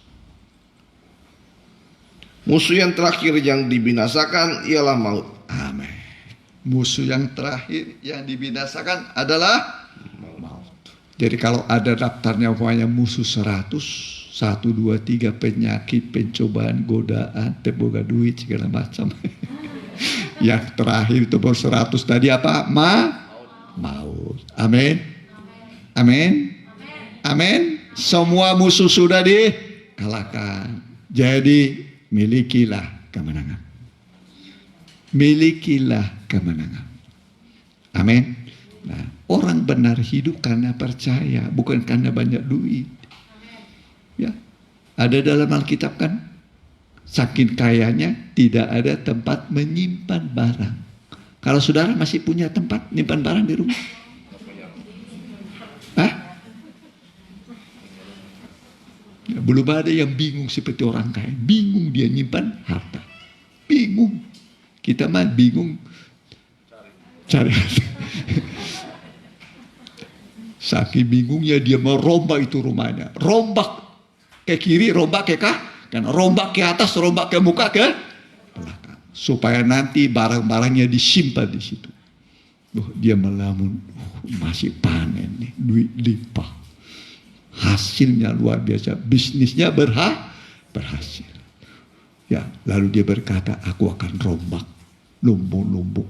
S2: Musuh yang terakhir yang dibinasakan ialah maut.
S1: Amin. Musuh yang terakhir yang dibinasakan adalah maut. Jadi kalau ada daftarnya umpamanya musuh 100, 1, 2, 3 penyakit, pencobaan, godaan, teboga duit segala macam. Yang terakhir itu baru 100 tadi apa? Maut. Amin. Amin. Amin. Semua musuh sudah dikalahkan. Jadi milikilah kemenangan. Milikilah kemenangan. Amin. Nah, orang benar hidup karena percaya, bukan karena banyak duit. Ya, ada dalam Alkitab kan, saking kayanya tidak ada tempat menyimpan barang. Kalau saudara masih punya tempat menyimpan barang di rumah? Hah? Ya, belum ada yang bingung seperti orang kaya. Bingung dia nyimpan harta. Bingung. Kita mah bingung cari harta. Saking bingungnya dia merombak itu rumahnya. Rombak ke kiri, rombak ke kanan, rombak ke atas, rombak ke muka, ke belakang. Supaya nanti barang-barangnya disimpan di situ. Dia melamun, masih panen nih, duit limpah. Hasilnya luar biasa, bisnisnya berhasil. Ya, lalu dia berkata, aku akan rombak lumbung-lumbung.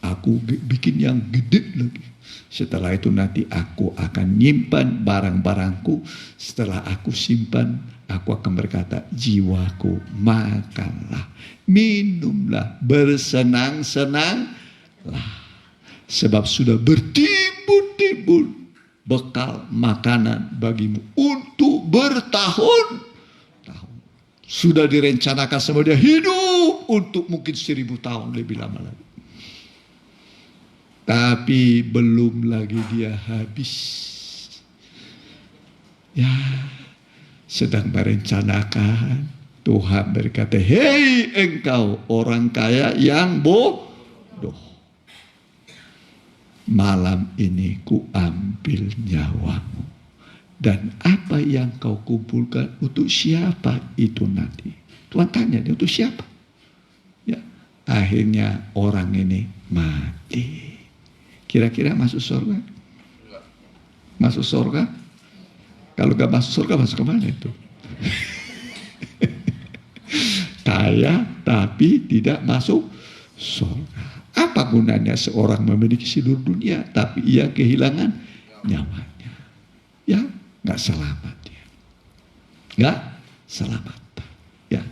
S1: Aku bikin yang gede lagi. Setelah itu nanti aku akan nyimpan barang-barangku. Setelah aku simpan, aku akan berkata, jiwaku makanlah, minumlah, bersenang-senanglah. Sebab sudah bertimbun-timbun bekal makanan bagimu untuk bertahun-tahun. Sudah direncanakan sama dia hidup untuk mungkin 1000 tahun lebih lama lagi. Tapi belum lagi dia habis. Ya, sedang merencanakan. Tuhan berkata, hei engkau orang kaya yang bodoh. Malam ini ku ambil nyawamu. Dan apa yang kau kumpulkan untuk siapa itu nanti? Tuhan tanya dia untuk siapa? Ya, akhirnya orang ini mati. Kira-kira masuk surga? Masuk surga? Kalau gak masuk surga, masuk kemana itu? Kaya tapi tidak masuk surga. Apa gunanya seorang memiliki seluruh dunia tapi ia kehilangan nyawanya? Ya, nggak selamat dia. Nggak selamat. Ya,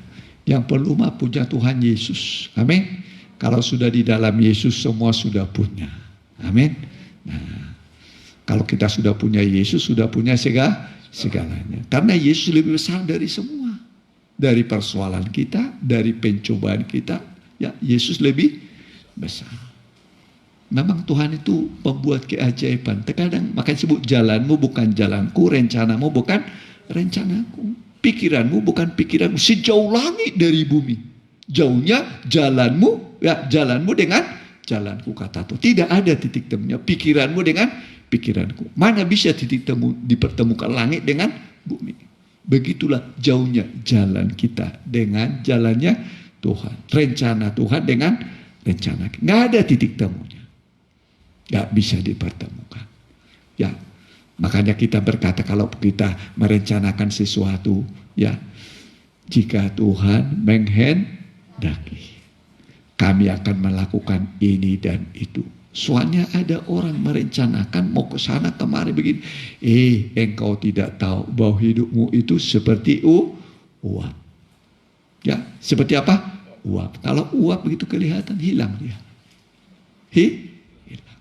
S1: yang perlu mah punya Tuhan Yesus. Amin. Kalau sudah di dalam Yesus semua sudah punya. Amin. Nah, kalau kita sudah punya Yesus, sudah punya segalanya. Karena Yesus lebih besar dari semua. Dari persoalan kita, dari pencobaan kita, ya Yesus lebih besar. Memang Tuhan itu membuat keajaiban. Terkadang makanya sebut jalanmu bukan jalanku, rencanamu bukan rencanaku. Pikiranmu bukan pikiranmu. Sejauh langit dari bumi. Jauhnya jalanmu, ya jalanmu dengan jalanku, kata Tuhan. Tidak ada titik temunya. Pikiranmu dengan pikiranku. Mana bisa titik temu dipertemukan langit dengan bumi. Begitulah jauhnya jalan kita dengan jalannya Tuhan. Rencana Tuhan dengan rencana kita. Nggak ada titik temunya. Nggak bisa dipertemukan. Ya, makanya kita berkata kalau kita merencanakan sesuatu, ya, jika Tuhan menghendaki, kami akan melakukan ini dan itu. Soalnya ada orang merencanakan mau ke sana kemari begini. Engkau tidak tahu bahwa hidupmu itu seperti uap. Ya, seperti apa? Uap. Kalau uap begitu kelihatan, hilang dia. Hilang.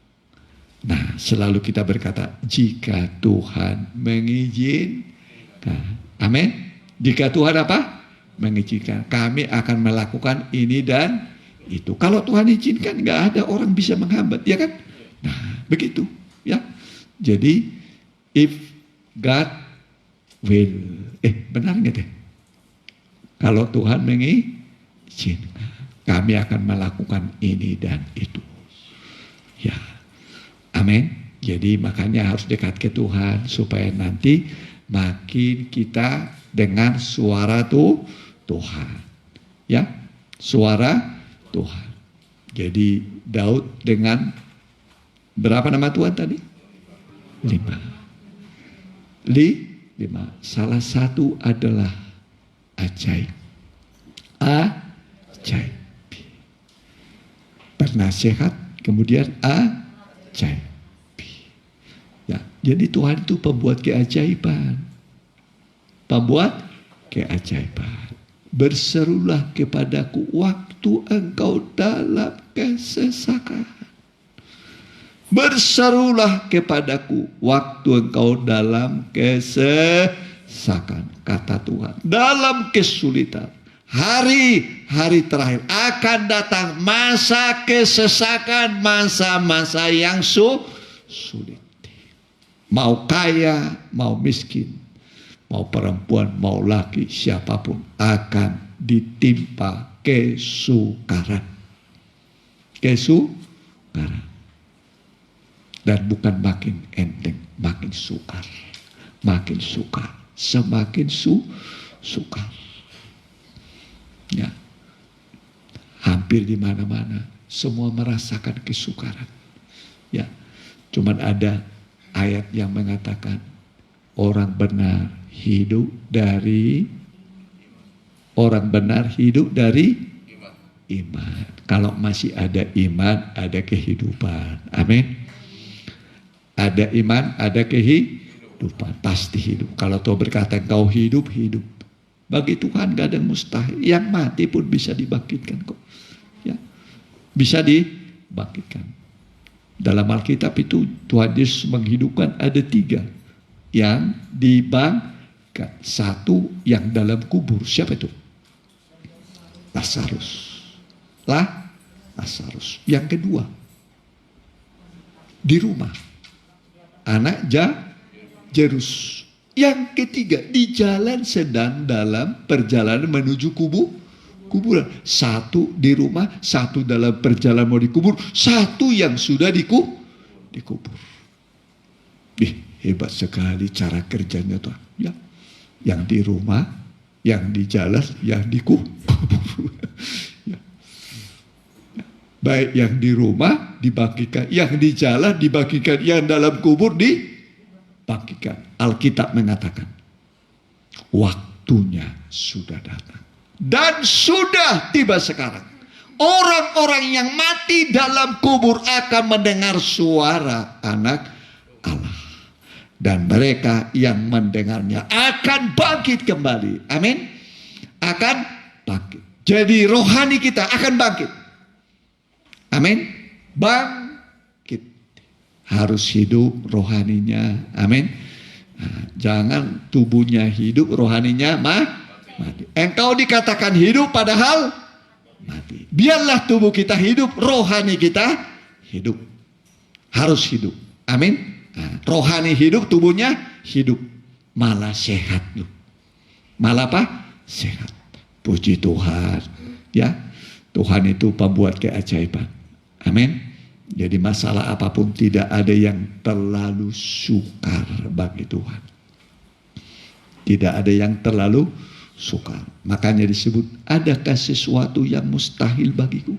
S1: Nah, selalu kita berkata, jika Tuhan mengizinkan. Amin. Jika Tuhan apa? Mengizinkan. Kami akan melakukan ini dan itu. Kalau Tuhan izinkan, nggak ada orang bisa menghambat, ya kan? Nah, begitu, ya. Jadi, if God will, benar nggak deh? Kalau Tuhan mengizinkan, kami akan melakukan ini dan itu, ya. Amin. Jadi makanya harus dekat ke Tuhan supaya nanti makin kita dengan suara Tuhan, ya, suara Tuhan. Jadi Daud dengan berapa nama Tuhan tadi? 5. 5. Salah satu adalah ajaib. Ajaib. Penasehat, kemudian ajaib. Ya, jadi Tuhan itu pembuat keajaiban. Pembuat keajaiban. Berserulah kepadaku waktu engkau dalam kesesakan. Berserulah kepadaku waktu engkau dalam kesesakan. Kata Tuhan. Dalam kesulitan. Hari-hari terakhir akan datang masa kesesakan. Masa-masa yang sulit. Mau kaya, mau miskin. Mau perempuan, mau laki, siapapun akan ditimpa kesukaran. Kesukaran. Dan bukan makin enteng, makin sukar. Makin sukar. Semakin sukar. Ya. Hampir di mana-mana semua merasakan kesukaran. Ya. Cuman ada ayat yang mengatakan orang benar hidup dari iman. Kalau masih ada iman, ada kehidupan. Amin. Ada iman, ada kehidupan. Pasti hidup. Kalau Tuhan berkata engkau hidup. Bagi Tuhan gak ada yang mustahil. Yang mati pun bisa dibangkitkan kok. Ya. Bisa dibangkitkan. Dalam Alkitab itu Tuhan Yesus menghidupkan ada 3 yang dibangkitkan. 1 yang dalam kubur. Siapa itu? Lazarus. Lazarus. Yang kedua di rumah anak Jairus. Yang ketiga di jalan sedang dalam perjalanan menuju kuburan. 1 di rumah, 1 dalam perjalanan mau dikubur, 1 yang sudah dikubur. Hebat sekali cara kerjanya Tuhan. Ya. Yang di rumah, yang di jalan, yang di kubur. Ya. Baik yang di rumah dibangkitkan, yang di jalan dibangkitkan, yang dalam kubur dibangkitkan. Alkitab mengatakan, waktunya sudah datang. Dan sudah tiba sekarang. Orang-orang yang mati dalam kubur akan mendengar suara anak Allah. dan mereka yang mendengarnya akan bangkit kembali. Amin. Akan bangkit. Jadi rohani kita akan bangkit. Amin. Bangkit. Harus hidup rohaninya. Amin. Nah, jangan tubuhnya hidup, rohaninya mati. Engkau dikatakan hidup padahal mati. Biarlah tubuh kita hidup, rohani kita hidup. Harus hidup. Amin. Nah, rohani hidup, tubuhnya hidup. Malah sehat loh. Malah apa? Sehat. Puji Tuhan. Ya, Tuhan itu pembuat keajaiban. Amin. Jadi masalah apapun tidak ada yang terlalu sukar bagi Tuhan. Tidak ada yang terlalu sukar. Makanya disebut, adakah sesuatu yang mustahil bagiku?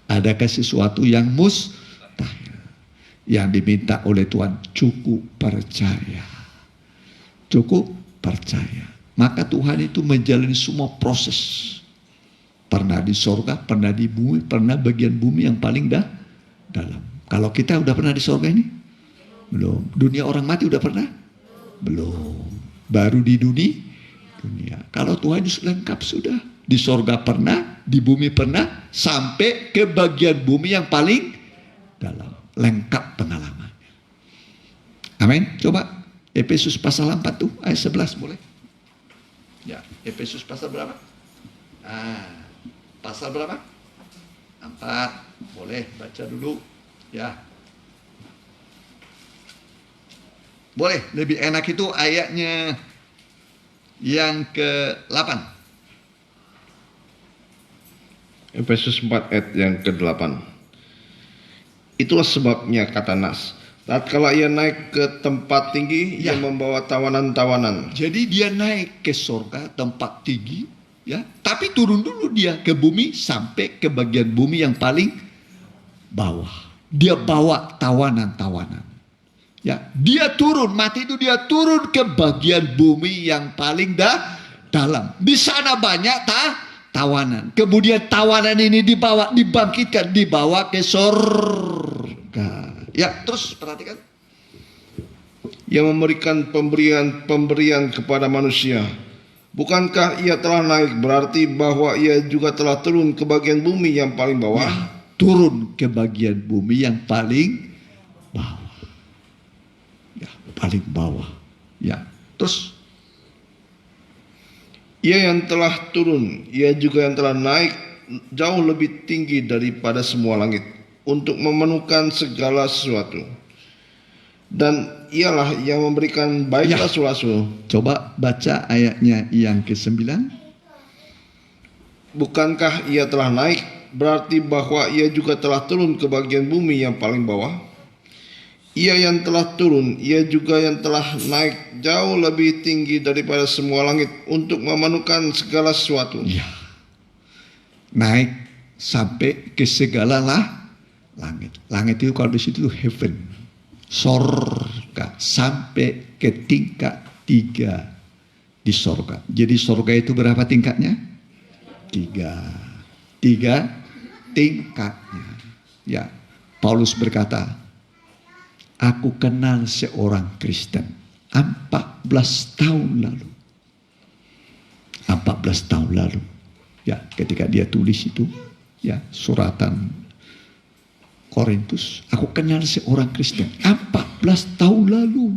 S1: Adakah sesuatu yang mustahil? Yang diminta oleh Tuhan, cukup percaya. Cukup percaya. Maka Tuhan itu menjalani semua proses. Pernah di sorga, pernah di bumi, pernah bagian bumi yang paling dalam. Kalau kita udah pernah di sorga ini? Belum. Dunia orang mati udah pernah? Belum. Baru di dunia. Kalau Tuhan itu lengkap sudah. Di sorga pernah, di bumi pernah, sampai ke bagian bumi yang paling dalam. Lengkap pengalamannya. Amin. Coba Efesus pasal 4 tuh ayat 11 boleh? Ya, Efesus pasal berapa? Pasal berapa? 4. Boleh baca dulu. Ya. Boleh, lebih enak itu ayatnya yang ke-8.
S2: Efesus 4 ayat yang ke-8. Itulah sebabnya, kata Nas, tatkala ia naik ke tempat tinggi, ia membawa tawanan-tawanan.
S1: Jadi dia naik ke surga, tempat tinggi, ya. Tapi turun dulu dia ke bumi sampai ke bagian bumi yang paling bawah. Dia bawa tawanan-tawanan. Ya, dia turun, mati itu dia turun ke bagian bumi yang paling dalam. Di sana banyak tawanan. Kemudian tawanan ini dibangkitkan, dibawa ke surga. Ya, terus perhatikan.
S2: Yang memberikan pemberian kepada manusia. Bukankah ia telah naik, berarti bahwa ia juga telah turun ke bagian bumi yang paling bawah?
S1: Ya, turun ke bagian bumi yang paling bawah. Ya, paling bawah. Ya, terus
S2: ia yang telah turun, ia juga yang telah naik jauh lebih tinggi daripada semua langit untuk memenuhkan segala sesuatu. Dan ialah yang memberikan baik rasul-rasul.
S1: Coba baca ayatnya yang ke-9.
S2: Bukankah ia telah naik, berarti bahwa ia juga telah turun ke bagian bumi yang paling bawah? Ia yang telah turun, ia juga yang telah naik jauh lebih tinggi daripada semua langit untuk memenuhkan segala sesuatu.
S1: Ya. Naik sampai ke segala langit. Langit itu kalau di situ heaven, sorga, sampai ke tingkat 3 di sorga. Jadi sorga itu berapa tingkatnya? 3 tingkatnya. Ya, Paulus berkata, aku kenal seorang Kristen 14 tahun lalu. 14 tahun lalu. Ya, ketika dia tulis itu, ya, suratan Korintus. Aku kenal seorang Kristen 14 tahun lalu.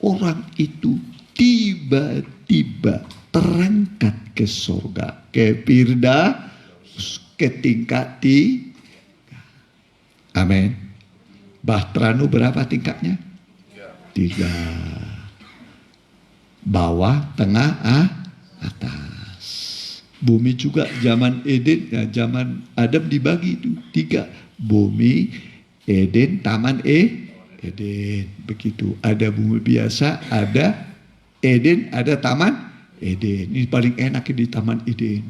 S1: Orang itu tiba-tiba terangkat ke surga, ke Firdaus, ke tingkat 3. Amin. Bahtranu berapa tingkatnya? 3. Bawah, tengah, atas. Bumi juga zaman Eden, ya, zaman Adam dibagi itu 3. Bumi, Eden, taman Eden. Begitu. Ada bumi biasa, ada Eden, ada taman Eden. Ini paling enak di taman Eden.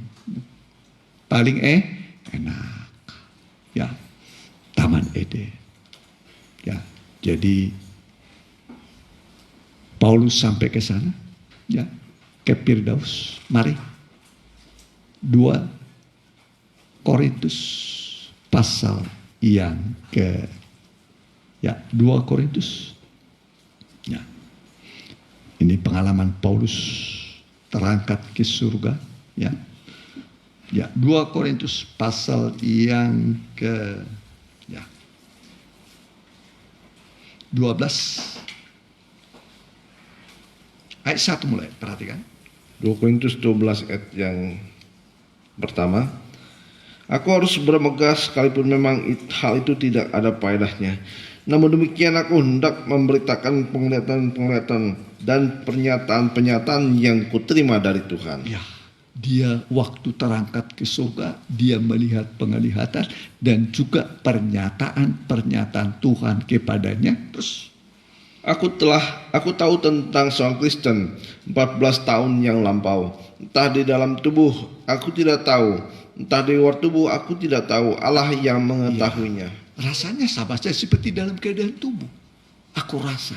S1: Paling enak. Ya, taman Eden. Ya, jadi Paulus sampai ke sana, ya, ke Firdaus. Mari, 2 Korintus pasal yang ke Ya, 2 Korintus. Ya. Ini pengalaman Paulus terangkat ke surga, ya. Ya, 2 Korintus pasal yang ke 12 ayat 1 mulai, perhatikan.
S2: 2 Korintus 12 ayat yang pertama. Aku harus bermegah sekalipun memang hal itu tidak ada faedahnya. Namun demikian aku hendak memberitakan penglihatan-penglihatan dan pernyataan-pernyataan yang kuterima dari Tuhan.
S1: Ya, dia waktu terangkat ke surga, dia melihat penglihatan dan juga pernyataan-pernyataan Tuhan kepadanya. Terus
S2: Aku tahu tentang seorang Kristen 14 tahun yang lampau. Entah di dalam tubuh aku tidak tahu, entah di luar tubuh aku tidak tahu, Allah yang mengetahuinya.
S1: rasanya sama saja seperti dalam keadaan tubuh. Aku rasa.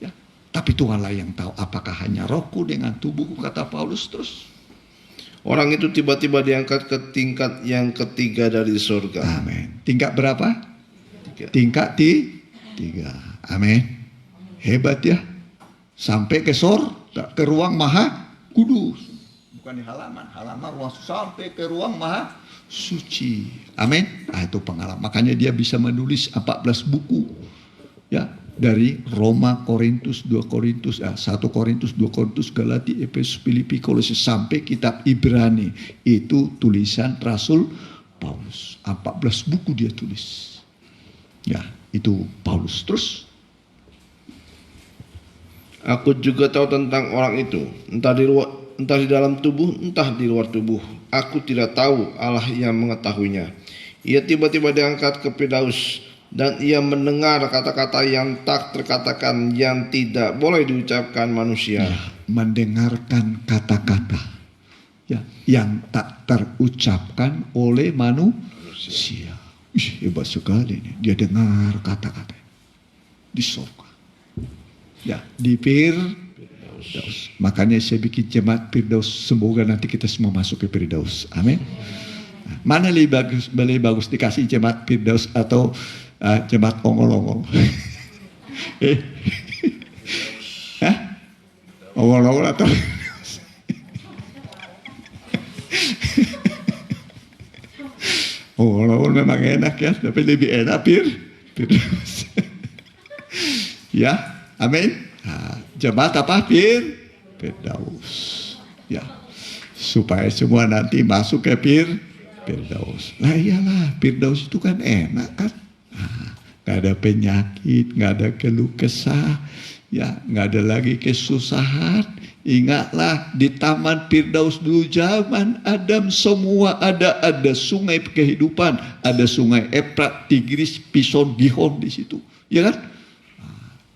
S1: Ya. Tapi Tuhanlah yang tahu apakah hanya rohku dengan tubuhku, kata Paulus terus.
S2: Orang itu tiba-tiba diangkat ke tingkat yang ketiga dari surga.
S1: Amin. Tingkat berapa?
S2: Tiga.
S1: Tingkat 3. Amin. Hebat ya. Sampai ke ke ruang maha kudus. Bukan di halaman ruang, sampai ke ruang maha suci. Amin. Nah, itu pengalaman. Makanya dia bisa menulis 14 buku. Ya, dari Roma, Korintus, 2 Korintus, 1 Korintus, 2 Korintus, Galati, Efesus, Filipi, Kolose sampai kitab Ibrani. Itu tulisan Rasul Paulus. 14 buku dia tulis. Ya, itu Paulus. Terus
S2: Aku juga tahu tentang orang itu, entah di dalam tubuh, entah di luar tubuh. Aku tidak tahu, Allah yang mengetahuinya. Ia tiba-tiba diangkat ke Firdaus, dan ia mendengar kata-kata yang tak terkatakan, yang tidak boleh diucapkan manusia.
S1: ya, mendengarkan kata-kata ya, yang tak terucapkan oleh manusia. Hebat sekali nih. Dia dengar kata-kata di surga. Ya, di Firdaus. Makanya saya bikin jemaat Firdaus. Semoga nanti kita semua masuk ke Firdaus. Amin. Mana lebih bagus dikasih jemaat Firdaus atau jemaat ongol-ongol? Hah? Ongol-ongol atau ongol-ongol memang enak ya, tapi lebih enak Firdaus. Ya. Amin. Nah, jemaat apa? Firdaus. Ya. Supaya semua nanti masuk ke Firdaus. Lah iyalah, Firdaus itu kan enak kan. Nah, gak ada penyakit, gak ada keluh kesah, ya, gak ada lagi kesusahan. Ingatlah di Taman Firdaus dulu zaman Adam semua ada sungai kehidupan, ada sungai Efrat, Tigris, Pison, Gihon di situ, ya kan?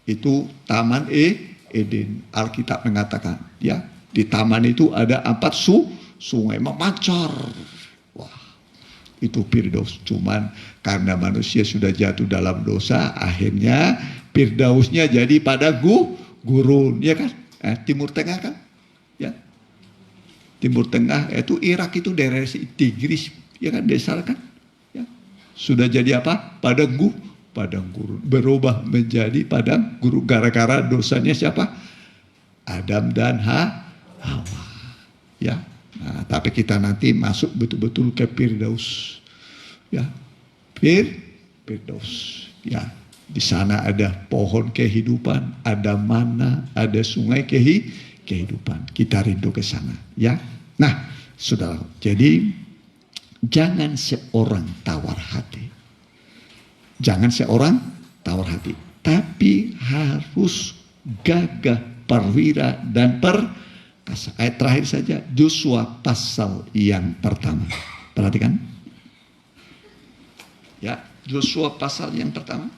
S1: Itu Taman Eden. Alkitab mengatakan, ya, di taman itu ada 4 sungai memancar. Wah, itu Firdaus. Cuman karena manusia sudah jatuh dalam dosa, akhirnya Firdausnya jadi pada gurun, ya kan? Timur Tengah kan, ya. Timur Tengah itu Irak itu daerah Tigris, ya kan, desa kan, ya. Sudah jadi apa? Padang gurun, berubah menjadi padang gurun gara-gara dosanya siapa? Adam dan Hawa. Ya. Nah, tapi kita nanti masuk betul-betul ke Firdaus. Ya. Firdaus. Ya. Di sana ada pohon kehidupan, ada mana, ada sungai kehidupan. Kita rindu ke sana, ya. Nah, saudara, jadi jangan seorang tawar hati. Jangan seorang tawar hati, tapi harus gagah, perwira, dan perkasa. Ayat terakhir saja, Yosua pasal yang pertama. Perhatikan. Ya, Yosua pasal yang pertama.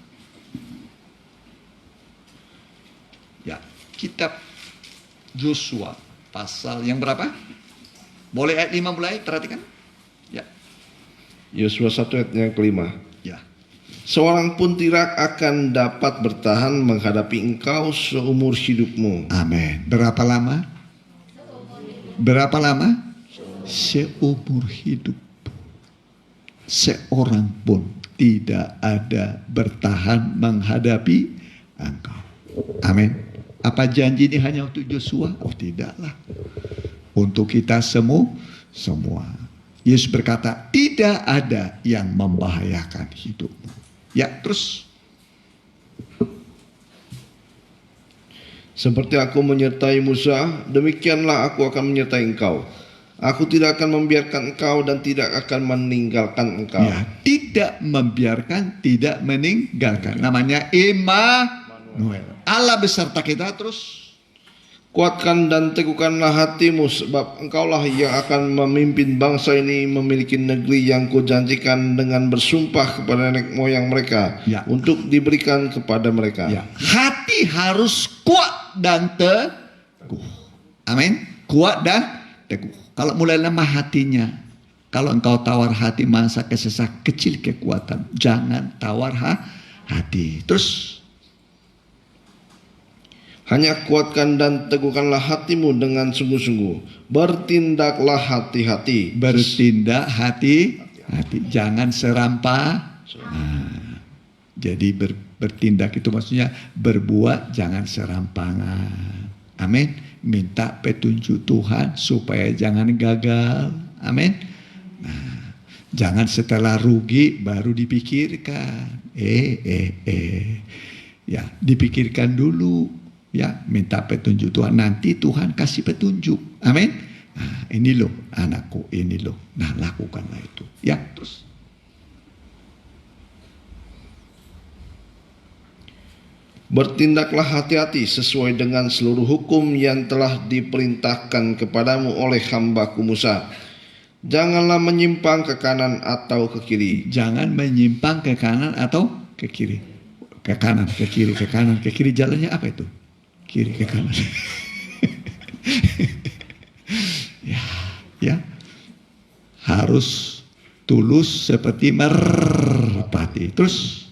S1: Ya, kitab Yosua pasal yang berapa? Boleh ayat 5 mulai, perhatikan. Ya.
S2: Yosua 1 ayat yang kelima.
S1: Ya.
S2: Seorang pun tidak akan dapat bertahan menghadapi engkau seumur hidupmu.
S1: Amin. Berapa lama? Berapa lama? Seumur hidup. Seorang pun tidak ada bertahan menghadapi engkau. Amin. Apa janji ini hanya untuk Joshua? Oh tidaklah. Untuk kita semua. Yesus berkata, tidak ada yang membahayakan hidupmu. Ya, terus.
S2: Seperti aku menyertai Musa, demikianlah aku akan menyertai engkau. Aku tidak akan membiarkan engkau dan tidak akan meninggalkan engkau.
S1: Ya, tidak membiarkan, tidak meninggalkan. Namanya Immanuel. Allah beserta kita. Terus.
S2: Kuatkan dan teguhkanlah hatimu, sebab engkaulah yang akan memimpin bangsa ini memiliki negeri yang kujanjikan dengan bersumpah kepada nenek moyang mereka,
S1: Ya.
S2: untuk diberikan kepada mereka.
S1: Ya, hati harus kuat dan teguh. Amin. Kuat dan teguh. Kalau mulai lemah hatinya, kalau engkau tawar hati, masa kesesak, kecil kekuatan. Jangan tawar hati. Terus.
S2: Hanya kuatkan dan teguhkanlah hatimu dengan sungguh-sungguh. Bertindaklah hati-hati.
S1: Bertindak hati. Jangan serampa. Jadi bertindak itu maksudnya berbuat, jangan serampangan. Amin. Minta petunjuk Tuhan supaya jangan gagal. Amin. Nah, jangan setelah rugi baru dipikirkan. Ya, dipikirkan dulu. Ya, minta petunjuk Tuhan. Nanti Tuhan kasih petunjuk. Amin. Nah, ini loh anakku, ini loh. Nah, lakukanlah itu. Ya, terus.
S2: Bertindaklah hati-hati sesuai dengan seluruh hukum yang telah diperintahkan kepadamu oleh hambaku Musa. Janganlah menyimpang ke kanan atau ke kiri.
S1: Jangan menyimpang ke kanan atau ke kiri. Ke kanan, ke kiri, ke kanan, ke kiri. Jalannya apa itu? Kiri ke kanan. ya. Harus tulus seperti merpati. Terus.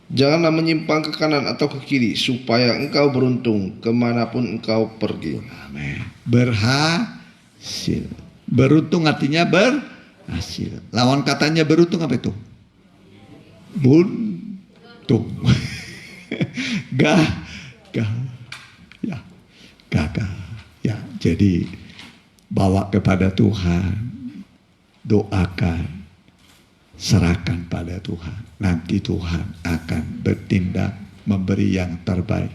S2: Janganlah menyimpang ke kanan atau ke kiri, supaya engkau beruntung kemanapun engkau pergi.
S1: Amin. Berhasil. Beruntung artinya berhasil. Lawan katanya beruntung apa itu? Buntung. Gagal. Ya. Gagal. Ya. Jadi bawa kepada Tuhan. Doakan. Serahkan pada Tuhan. Nanti Tuhan akan bertindak, memberi yang terbaik.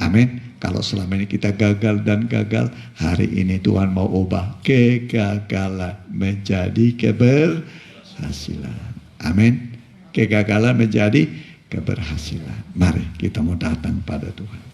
S1: Amin. Kalau selama ini kita gagal dan gagal, hari ini Tuhan mau ubah kegagalan menjadi keberhasilan. Amin. Kegagalan menjadi keberhasilan. Mari kita mau datang pada Tuhan.